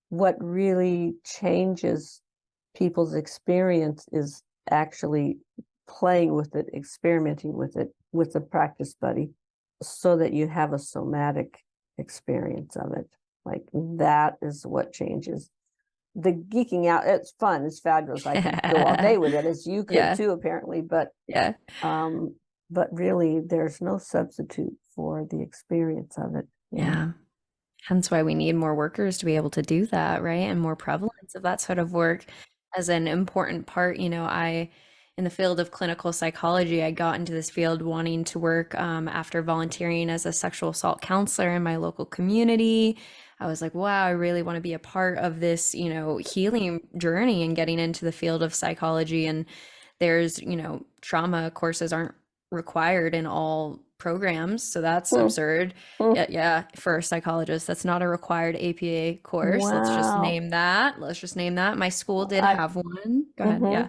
what really changes people's experience is actually playing with it, experimenting with it with a practice buddy, so that you have a somatic experience of it. Like, that is what changes. The geeking out, it's fun, it's fabulous. I could go all day with it, as you could Yeah, too, apparently, yeah, um, but really there's no substitute for the experience of it. Yeah. yeah. Hence why we need more workers to be able to do that, right? And more prevalence of that sort of work as an important part. In the field of clinical psychology, I got into this field wanting to work after volunteering as a sexual assault counselor in my local community. I was like, wow, I really want to be a part of this, healing journey and getting into the field of psychology. And there's, trauma courses aren't required in all programs, so that's Hmm. absurd. Hmm. Yeah, yeah, for a psychologist, that's not a required APA course. Let's just Wow. name that. Let's just name that. My school did I have one. Go ahead. hmm Yeah.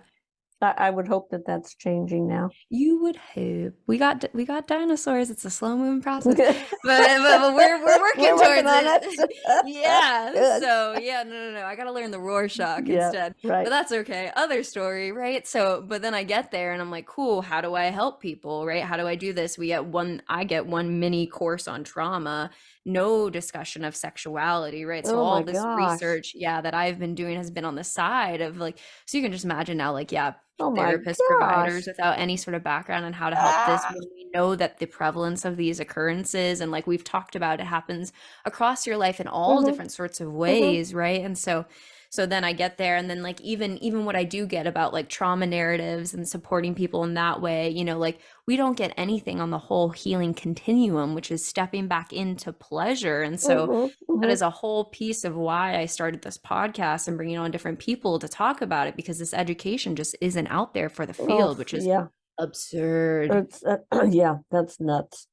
I would hope that that's changing now. You would hope. We got dinosaurs. It's a slow moving process, We're but we're working working towards on it. it. Yeah. Good. So yeah, no. I gotta learn the Rorschach Yeah, instead. But right. that's okay. Other story, right? So, but then I get there and I'm like, cool. How do I help people, right? How do I do this? I get one mini course on trauma, no discussion of sexuality, right? So Oh all my this gosh. research, yeah, that I've been doing has been on the side of like, so you can just imagine now, like, yeah, Oh my therapists, providers gosh. without any sort of background on how to help this, Ah. when we know that the prevalence of these occurrences, and like we've talked about, it happens across your life in all Mm-hmm. different sorts of Mm-hmm. ways, right? And so then I get there, and then like even what I do get about like trauma narratives and supporting people in that way, like we don't get anything on the whole healing continuum, which is stepping back into pleasure. And so Mm-hmm. that Mm-hmm. is a whole piece of why I started this podcast and bringing on different people to talk about it, because this education just isn't out there for the Oh field, which is yeah. absurd. It's yeah, that's nuts.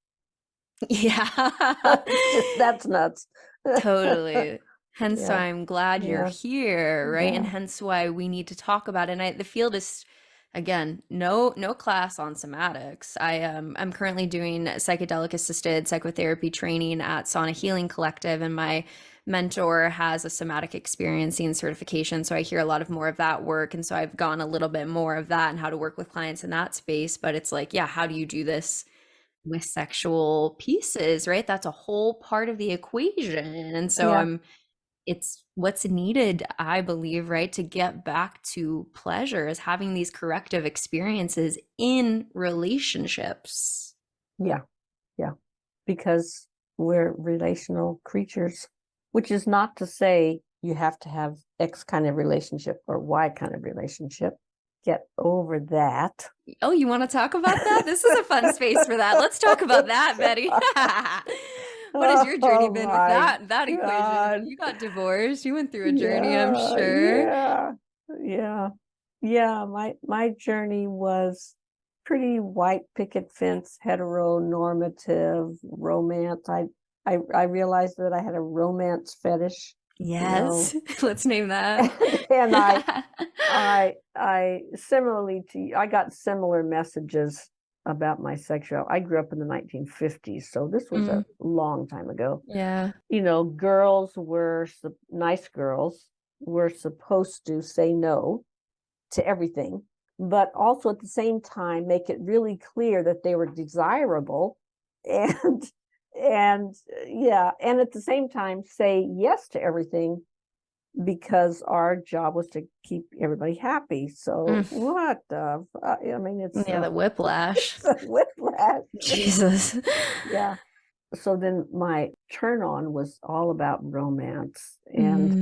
Yeah. That's nuts. Totally. Hence Yeah. why I'm glad you're Yeah. here, right? And Yeah. hence why we need to talk about it. And the field is, again, no class on somatics. I'm currently doing psychedelic assisted psychotherapy training at Sauna Healing Collective, and my mentor has a somatic experiencing certification. So I hear a lot of more of that work. And so I've gone a little bit more of that and how to work with clients in that space. But it's like, yeah, how do you do this with sexual pieces, right? That's a whole part of the equation. And so Yeah. it's what's needed, I believe, right, to get back to pleasure is having these corrective experiences in relationships. Yeah, yeah, because we're relational creatures, which is not to say you have to have X kind of relationship or Y kind of relationship. Get over that. Oh, you want to talk about that? This is a fun space for that. Let's talk about that, Betty. What has your journey Oh been with my that equation? God. You got divorced. You went through a journey, I'm Yeah, sure. yeah, yeah, yeah. My journey was pretty white picket fence, heteronormative romance. I realized that I had a romance fetish, you know, Yes. Let's name that. and I similarly to you, I got similar messages about my sexuality. I grew up in the 1950s, so this was a Mm, long time ago. yeah. You know, girls were nice girls were supposed to say no to everything, but also at the same time make it really clear that they were desirable, and yeah, and at the same time say yes to everything because our job was to keep everybody happy. So Mm, what the I mean, yeah, the whiplash. it's a whiplash. Jesus. Yeah. So then my turn on was all about romance, and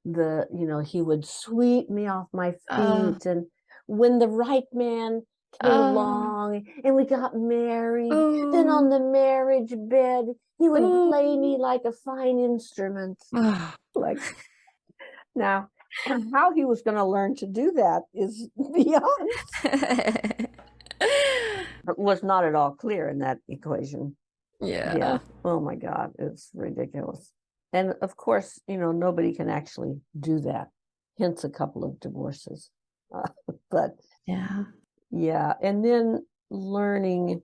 Mm. he would sweep me off my Oh, feet, and when the right man came oh, along and we got married, then on oh, the marriage bed he would play me oh. like a fine instrument. Oh. Like, now, how he was going to learn to do that is beyond, was not at all clear in that equation. Yeah. Yeah. Oh my God, it's ridiculous. And of course, nobody can actually do that. Hence a couple of divorces. Uh, but Yeah. yeah, and then learning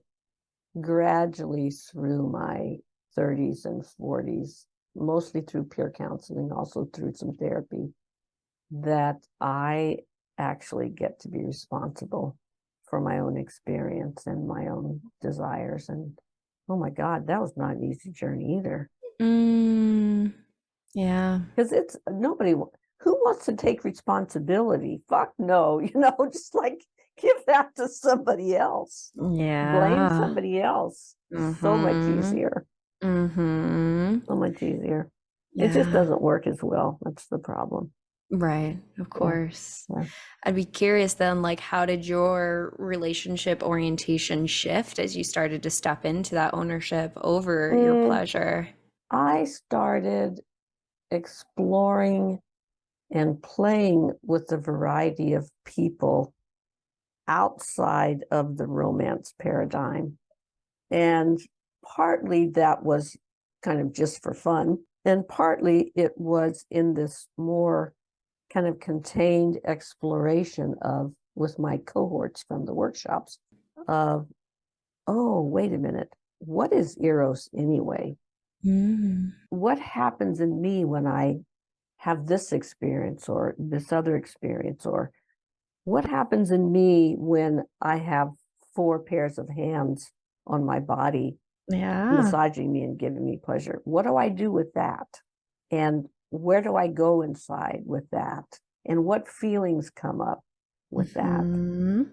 gradually through my 30s and 40s, mostly through peer counseling, also through some therapy, that I actually get to be responsible for my own experience and my own desires. And oh my God, that was not an easy journey either. Mm, yeah. Because it's nobody who wants to take responsibility. Fuck no, just like give that to somebody else. Blame Yeah. somebody else. So much Mm-hmm. easier. Mm-hmm. So much easier. It just Yeah. doesn't work as well. That's the problem. Right. Of Yeah. course. Yeah. I'd be curious then, like, how did your relationship orientation shift as you started to step into that ownership over your Mm, pleasure? I started exploring and playing with a variety of people outside of the romance paradigm. And partly that was kind of just for fun, and partly it was in this more kind of contained exploration of with my cohorts from the workshops of, oh, wait a minute, what is eros anyway? Mm. What happens in me when I have this experience or this other experience, or what happens in me when I have four pairs of hands on my body Yeah. massaging me and giving me pleasure? What do I do with that? And where do I go inside with that? And what feelings come up with that? Hmm.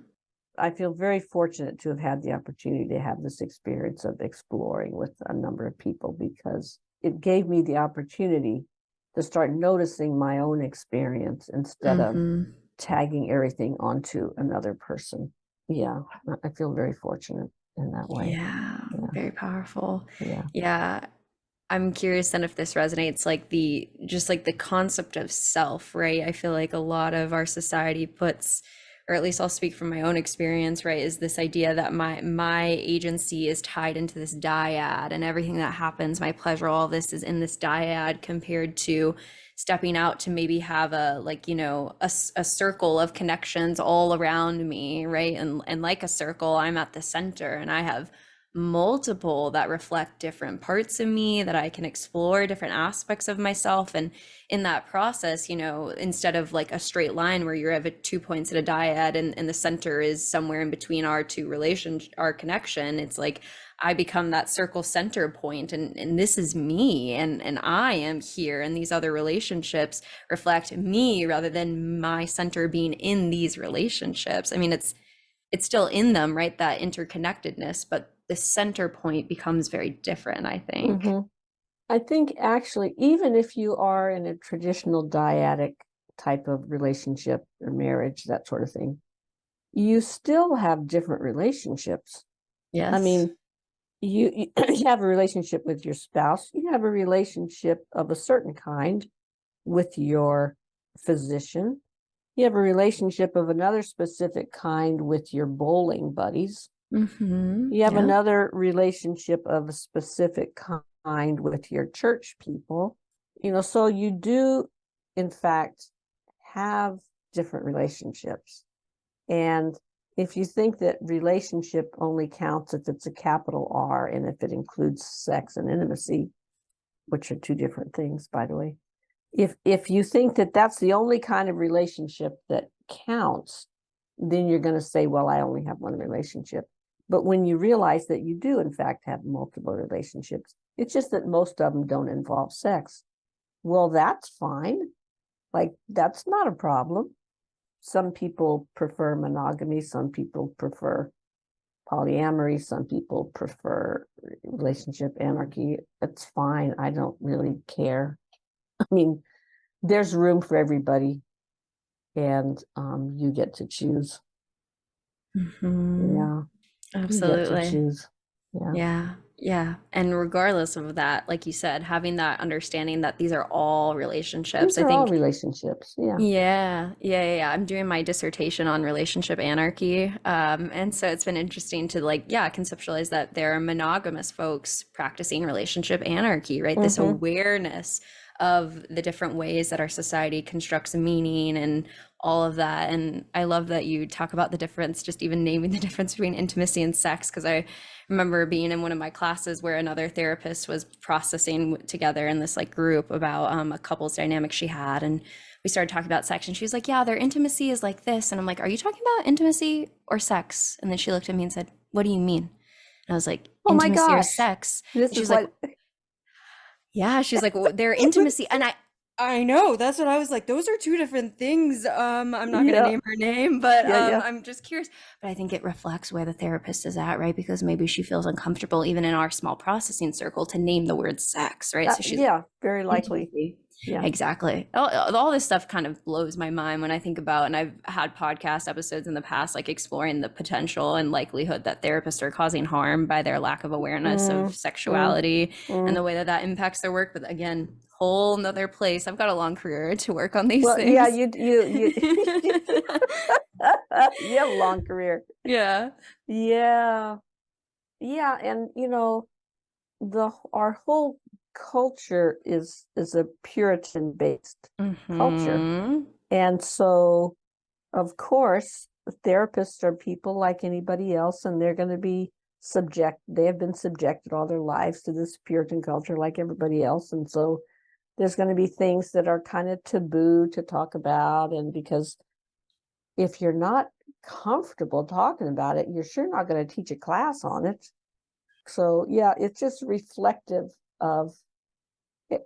I feel very fortunate to have had the opportunity to have this experience of exploring with a number of people, because it gave me the opportunity to start noticing my own experience instead of Hmm. tagging everything onto another person. Yeah, I feel very fortunate in that way. Yeah. Yeah, Very powerful. yeah. Yeah. I'm curious then if this resonates, like the concept of self, right? I feel like a lot of our society puts, or at least I'll speak from my own experience, right, is this idea that my agency is tied into this dyad, and everything that happens, my pleasure, all this is in this dyad, compared to stepping out to maybe have a, like, a circle of connections all around me, right? And like a circle, I'm at the center and I have multiple that reflect different parts of me, that I can explore different aspects of myself. And in that process, instead of like a straight line where you have 2 points at a dyad, and the center is somewhere in between our two relations, our connection, it's like I become that circle center point, and this is me, and I am here, and these other relationships reflect me rather than my center being in these relationships. I mean, it's still in them, right? That interconnectedness, but the center point becomes very different, I think. Mm-hmm. I think actually, even if you are in a traditional dyadic type of relationship or marriage, that sort of thing, you still have different relationships. I Yes. mean, you have a relationship with your spouse, you have a relationship of a certain kind with your physician, you have a relationship of another specific kind with your bowling buddies, Mm-hmm. you have Yeah. another relationship of a specific kind with your church people. So you do in fact have different relationships. And if you think that relationship only counts if it's a capital R and if it includes sex and intimacy, which are two different things, by the way, if you think that that's the only kind of relationship that counts, then you're going to say, well, I only have one relationship. But when you realize that you do in fact have multiple relationships, it's just that most of them don't involve sex. Well, that's fine. Like, that's not a problem. Some people prefer monogamy, some people prefer polyamory, some people prefer relationship anarchy. It's fine. I don't really care. I mean, there's room for everybody, and you get to choose. Mm-hmm. Yeah, you get to Absolutely. choose. Yeah, Yeah, yeah. And regardless of that, like you said, having that understanding that these are all relationships, these I are all think. relationships. Yeah. Yeah. I'm doing my dissertation on relationship anarchy. And so it's been interesting to, like, yeah, conceptualize that there are monogamous folks practicing relationship anarchy, right? This Mm-hmm. awareness of the different ways that our society constructs meaning and all of that. And I love that you talk about the difference, just even naming the difference between intimacy and sex, because I remember being in one of my classes where another therapist was processing together in this like group about a couple's dynamic she had, and we started talking about sex, and she was like, yeah, their intimacy is like this. And I'm like, are you talking about intimacy or sex? And then she looked at me and said, what do you mean? And I was like, Oh my intimacy or gosh, sex? this And is she's like, what. yeah, she's like, well, their intimacy. And I know, that's what I was like, those are two different things. I'm not gonna Yeah, name her name, but yeah, yeah. I'm just curious. But I think it reflects where the therapist is at, right? Because maybe she feels uncomfortable even in our small processing circle to name the word sex, right? So she's Yeah, very likely. intimacy. Yeah. Exactly. All this stuff kind of blows my mind when I think about, and I've had podcast episodes in the past, like exploring the potential and likelihood that therapists are causing harm by their lack of awareness of Mm, mm, sexuality and the mm. way that that impacts their work. But again, whole nother place. I've got a long career to work on these Well, yeah, things. you you have a long career. Yeah. Yeah, yeah, and the our whole culture is a Puritan based culture, Mm-hmm. and so of course therapists are people like anybody else, and they're going to be they have been subjected all their lives to this Puritan culture like everybody else, and so there's going to be things that are kind of taboo to talk about, and because if you're not comfortable talking about it, you're sure not going to teach a class on it. So yeah, it's just reflective of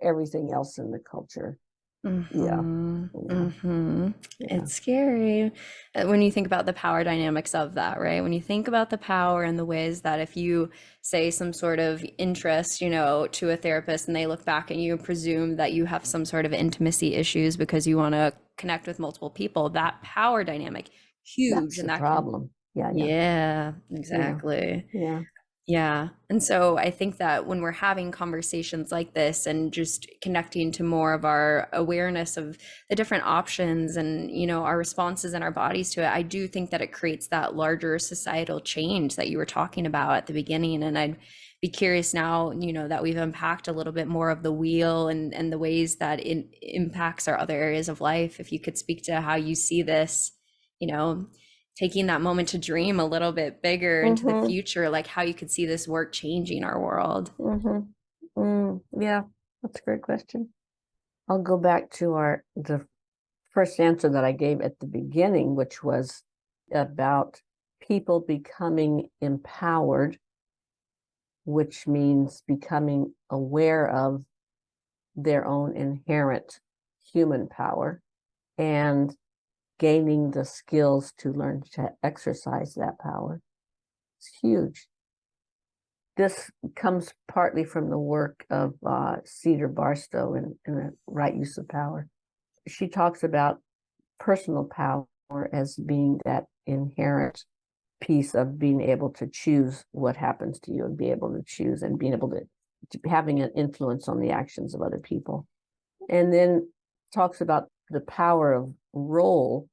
everything else in the culture. Yeah, Mm-hmm. yeah, Mm-hmm. yeah. It's scary when you think about the power dynamics of that, right? When you think about the power and the ways that if you say some sort of interest, to a therapist and they look back at you and presume that you have some sort of intimacy issues because you want to connect with multiple people, that power dynamic, huge. That's And the that can, problem. Yeah, yeah, yeah, yeah, exactly. yeah. Yeah. And so I think that when we're having conversations like this and just connecting to more of our awareness of the different options and, our responses and our bodies to it, I do think that it creates that larger societal change that you were talking about at the beginning. And I'd be curious now, that we've unpacked a little bit more of the wheel and the ways that it impacts our other areas of life. If you could speak to how you see this, you know, taking that moment to dream a little bit bigger into the Mm-hmm. future, like how you could see this work changing our world. Mm-hmm. Yeah, that's a great question. I'll go back to the first answer that I gave at the beginning, which was about people becoming empowered, which means becoming aware of their own inherent human power and gaining the skills to learn to exercise that power. It's huge. This comes partly from the work of Cedar Barstow in The Right Use of Power. She talks about personal power as being that inherent piece of being able to choose what happens to you and be able to choose and being able to having an influence on the actions of other people. And then talks about the power of role,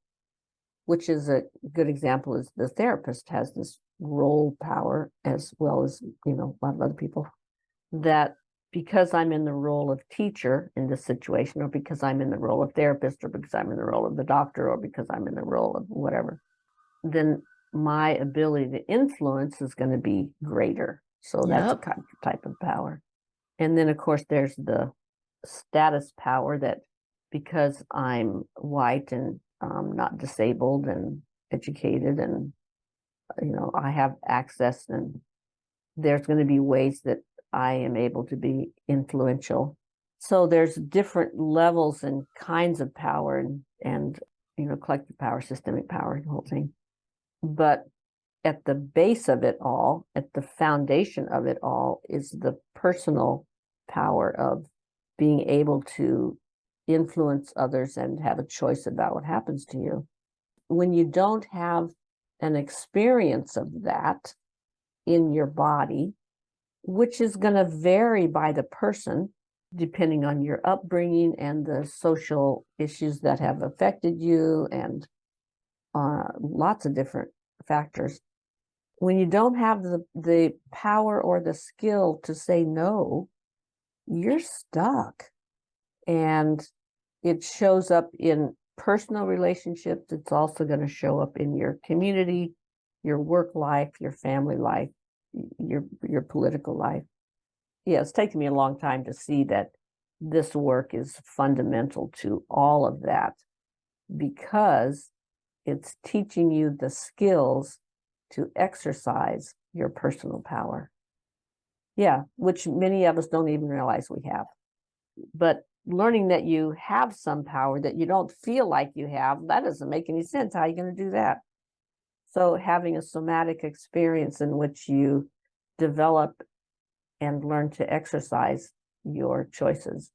which is a good example is the therapist has this role power as well as, a lot of other people, that because I'm in the role of teacher in this situation, or because I'm in the role of therapist, or because I'm in the role of the doctor, or because I'm in the role of whatever, then my ability to influence is going to be greater. So that's a Yep. type of power. And then, of course, there's the status power that because I'm white and not disabled and educated and, I have access, and there's going to be ways that I am able to be influential. So there's different levels and kinds of power and collective power, systemic power, the whole thing. But at the base of it all, at the foundation of it all, is the personal power of being able to influence others and have a choice about what happens to you. When you don't have an experience of that in your body, which is going to vary by the person, depending on your upbringing and the social issues that have affected you and lots of different factors. When you don't have the power or the skill to say no, you're stuck. And it shows up in personal relationships. It's also going to show up in your community, your work life, your family life, your political life. Yeah, it's taken me a long time to see that this work is fundamental to all of that, because it's teaching you the skills to exercise your personal power. Yeah, which many of us don't even realize we have. But learning that you have some power that you don't feel like you have, that doesn't make any sense. How are you going to do that? So having a somatic experience in which you develop and learn to exercise your choices,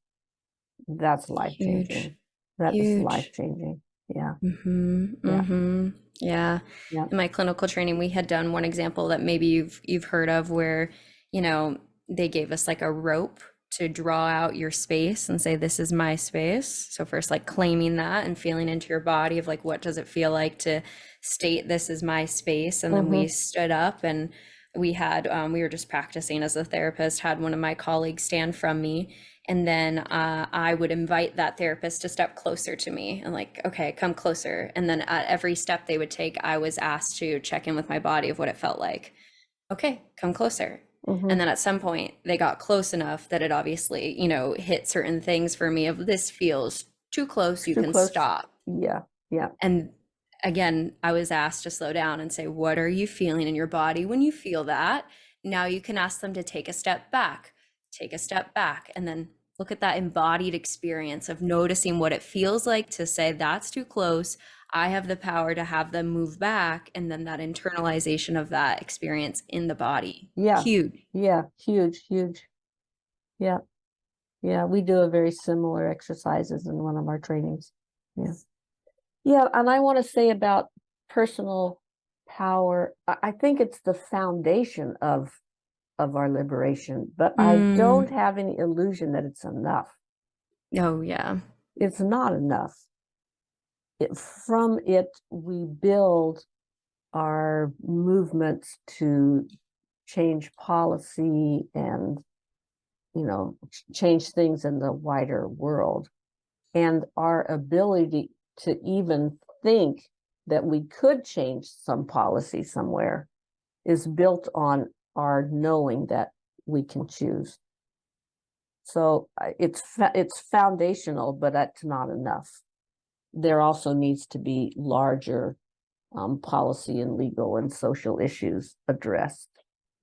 that's life-changing. Huge. That is Huge. life-changing. Yeah. Mm-hmm. Yeah. Mm-hmm. Yeah. Yeah. In my clinical training, we had done one example that maybe you've heard of where, they gave us like a rope to draw out your space and say, this is my space. So first, like claiming that and feeling into your body of like, what does it feel like to state this is my space? And then we Mm-hmm. stood up and we were just practicing as a therapist, had one of my colleagues stand from me, and then I would invite that therapist to step closer to me and like, okay, come closer. And then at every step they would take, I was asked to check in with my body of what it felt like. Okay, come closer. And Mm-hmm. then at some point they got close enough that it obviously, hit certain things for me of this feels too close, It's you too can close. stop. Yeah. Yeah. And again, I was asked to slow down and say, what are you feeling in your body when you feel that? Now you can ask them to take a step back, and then look at that embodied experience of noticing what it feels like to say, that's too close. I have the power to have them move back. And then that internalization of that experience in the body. Yeah. Huge. Yeah. Huge, huge. Yeah. Yeah. We do a very similar exercises in one of our trainings. Yeah. Yeah. And I want to say about personal power, I think it's the foundation of our liberation, but I don't Mm. have any illusion that it's enough. Oh, yeah. It's not enough. From it, we build our movements to change policy and, change things in the wider world. And our ability to even think that we could change some policy somewhere is built on our knowing that we can choose. So it's foundational, but that's not enough. There also needs to be larger policy and legal and social issues addressed.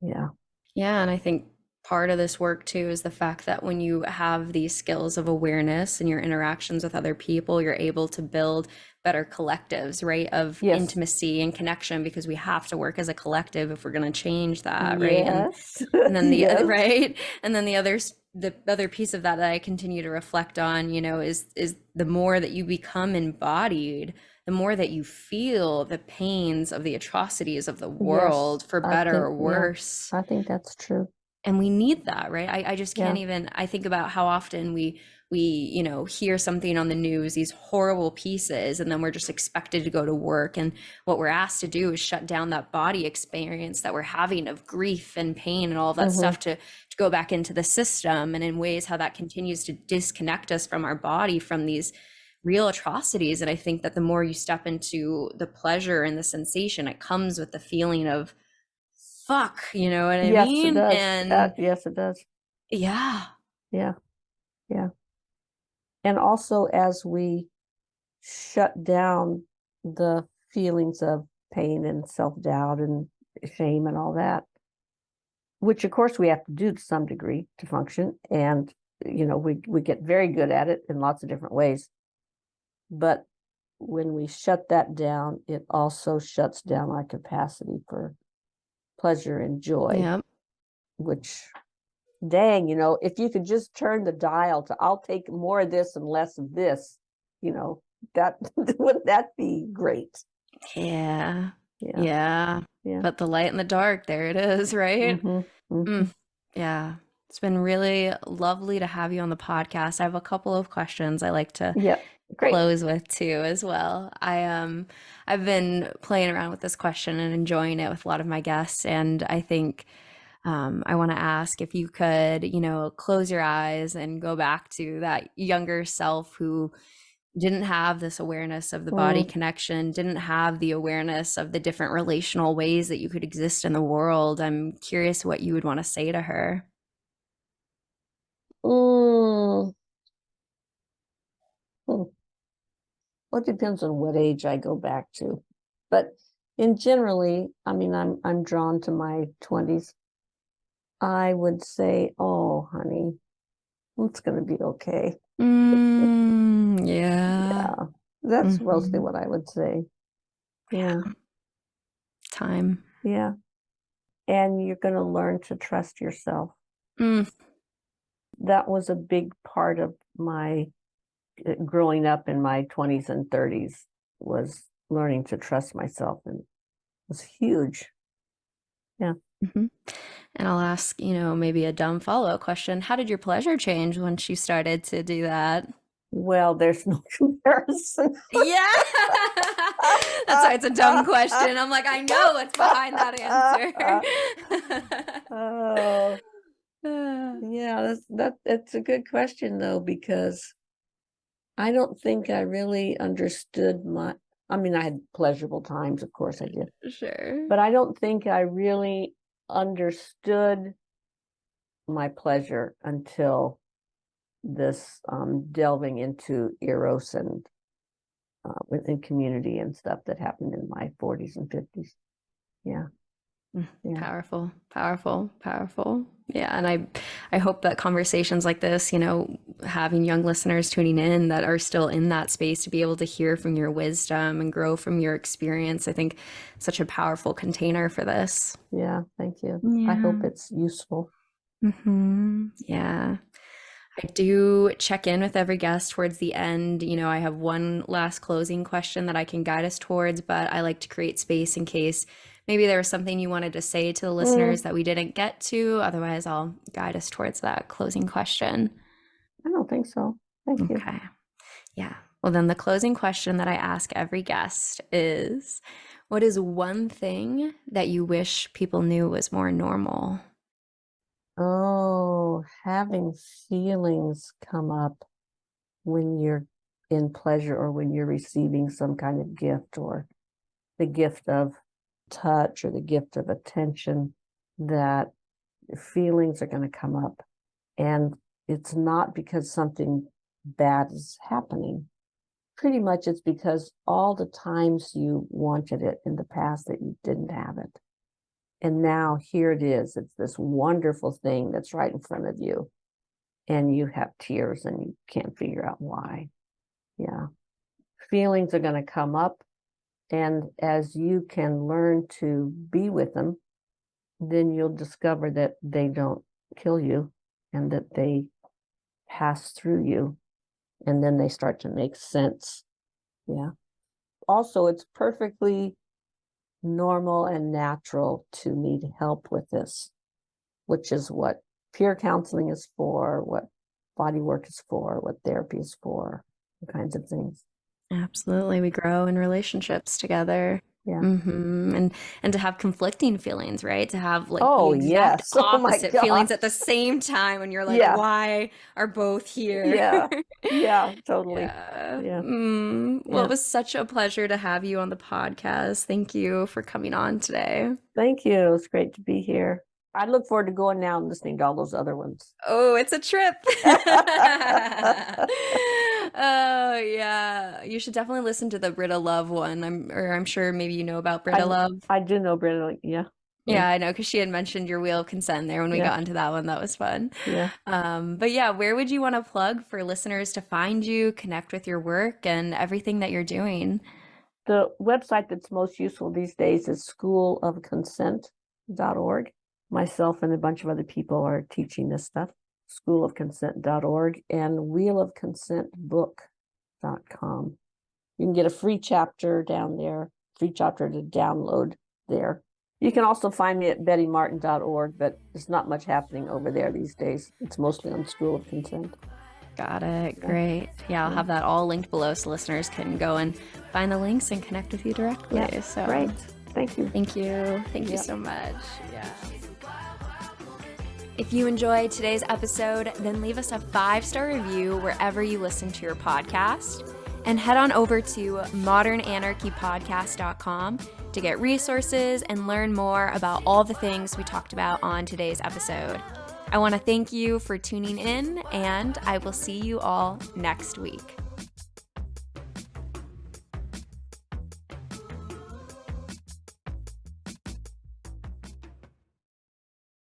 Yeah. Yeah, and I think part of this work too is the fact that when you have these skills of awareness in your interactions with other people, you're able to build better collectives, right? Of Yes. intimacy and connection, because we have to work as a collective if we're going to change that, right? Yes. And then the Yes. right, and then the other piece of that that I continue to reflect on, is the more that you become embodied, the more that you feel the pains of the atrocities of the Yes. world, for I better think, or yeah, worse. I think that's true. And we need that, right? I just Yeah. can't even, I think about how often we hear something on the news, these horrible pieces, and then we're just expected to go to work, and what we're asked to do is shut down that body experience that we're having of grief and pain and all of that Mm-hmm. stuff to go back into the system, and in ways how that continues to disconnect us from our body, from these real atrocities. And I think that the more you step into the pleasure and the sensation, it comes with the feeling of fuck, you know what I Yes, it mean? does. And Yes, it does. yeah. Yeah. Yeah. And also, as we shut down the feelings of pain and self-doubt and shame and all that, which of course we have to do to some degree to function. And, we get very good at it in lots of different ways. But when we shut that down, it also shuts down our capacity for pleasure and joy, Yep. which, dang, if you could just turn the dial to I'll take more of this and less of this, that wouldn't that be great? Yeah. Yeah. Yeah. Yeah. But the light in the dark, there it is, right? Mm-hmm. Mm-hmm. Mm. Yeah. It's been really lovely to have you on the podcast. I have a couple of questions I like to Yeah. Great. close with too as well. I've been playing around with this question and enjoying it with a lot of my guests, and I think I want to ask if you could, close your eyes and go back to that younger self who didn't have this awareness of the body Mm. connection, didn't have the awareness of the different relational ways that you could exist in the world. I'm curious what you would want to say to her. Mm. Hmm. Well, it depends on what age I go back to. But in generally, I mean, I'm drawn to my 20s. I would say, oh, honey, it's going to be okay. Yeah. Yeah, that's mostly Mhm. what I would say. Yeah, Time. yeah. And you're going to learn to trust yourself. Mm. That was a big part of my growing up in my 20s and 30s, was learning to trust myself, and it was huge. Yeah. Mhm. And I'll ask, maybe a dumb follow-up question. How did your pleasure change once you started to do that? Well, there's no comparison. Yeah. That's why it's a dumb question. I'm like, I know what's behind that answer. Oh, yeah, that's a good question though, because I don't think I really understood I mean, I had pleasurable times, of course I did, Sure. but I don't think I really understood my pleasure until this delving into eros and within community and stuff that happened in my 40s and 50s. Yeah. Yeah. Powerful, powerful, powerful. Yeah, and I hope that conversations like this, having young listeners tuning in that are still in that space, to be able to hear from your wisdom and grow from your experience. I think such a powerful container for this. Yeah, thank you. I Yeah. hope it's useful. Yeah. I do check in with every guest towards the end. I have one last closing question that I can guide us towards, but I like to create space in case maybe there was something you wanted to say to the listeners that we didn't get to. Otherwise, I'll guide us towards that closing question. I don't think so. Thank you. Okay. Yeah. Well, then the closing question that I ask every guest is, what is one thing that you wish people knew was more normal? Oh, having feelings come up when you're in pleasure or when you're receiving some kind of gift or the gift of touch or the gift of attention, that feelings are going to come up. And it's not because something bad is happening. Pretty much it's because all the times you wanted it in the past that you didn't have it. And now here it is. It's this wonderful thing that's right in front of you. And you have tears and you can't figure out why. Yeah. Feelings are going to come up. And as you can learn to be with them, then you'll discover that they don't kill you and that they pass through you. And then they start to make sense. Yeah. Also, it's perfectly normal and natural to need help with this, which is what peer counseling is for, what body work is for, what therapy is for, all kinds of things. Absolutely. We grow in relationships together. Yeah. And to have conflicting feelings, right? To have like Oh, the exact yes. Oh, my opposite feelings gosh. at the same time when you're like, Yeah. why are both here? Yeah. Yeah, totally. Yeah. Yeah. Well, Yeah. it was such a pleasure to have you on the podcast. Thank you for coming on today. Thank you. It's great to be here. I look forward to going now and listening to all those other ones. Oh, it's a trip. Oh, yeah. You should definitely listen to the Britta Love one. I'm sure maybe you know about Britta Love. I do know Britta. Yeah. Yeah, I know, because she had mentioned your wheel of consent there when we Yeah. got into that one. That was fun. Yeah. But yeah, where would you want to plug for listeners to find you, connect with your work and everything that you're doing? The website that's most useful these days is schoolofconsent.org. Myself and a bunch of other people are teaching this stuff. Schoolofconsent.org and wheelofconsentbook.com. You can get a free chapter down there, free chapter to download there. You can also find me at bettymartin.org, but there's not much happening over there these days. It's mostly on School of Consent. Got it. Great. Yeah, I'll have that all linked below so listeners can go and find the links and connect with you directly. Yeah, So great. Thank you. Thank you. Thank you so much. Yeah. If you enjoyed today's episode, then leave us a 5-star review wherever you listen to your podcast. And head on over to modernanarchypodcast.com to get resources and learn more about all the things we talked about on today's episode. I want to thank you for tuning in, and I will see you all next week.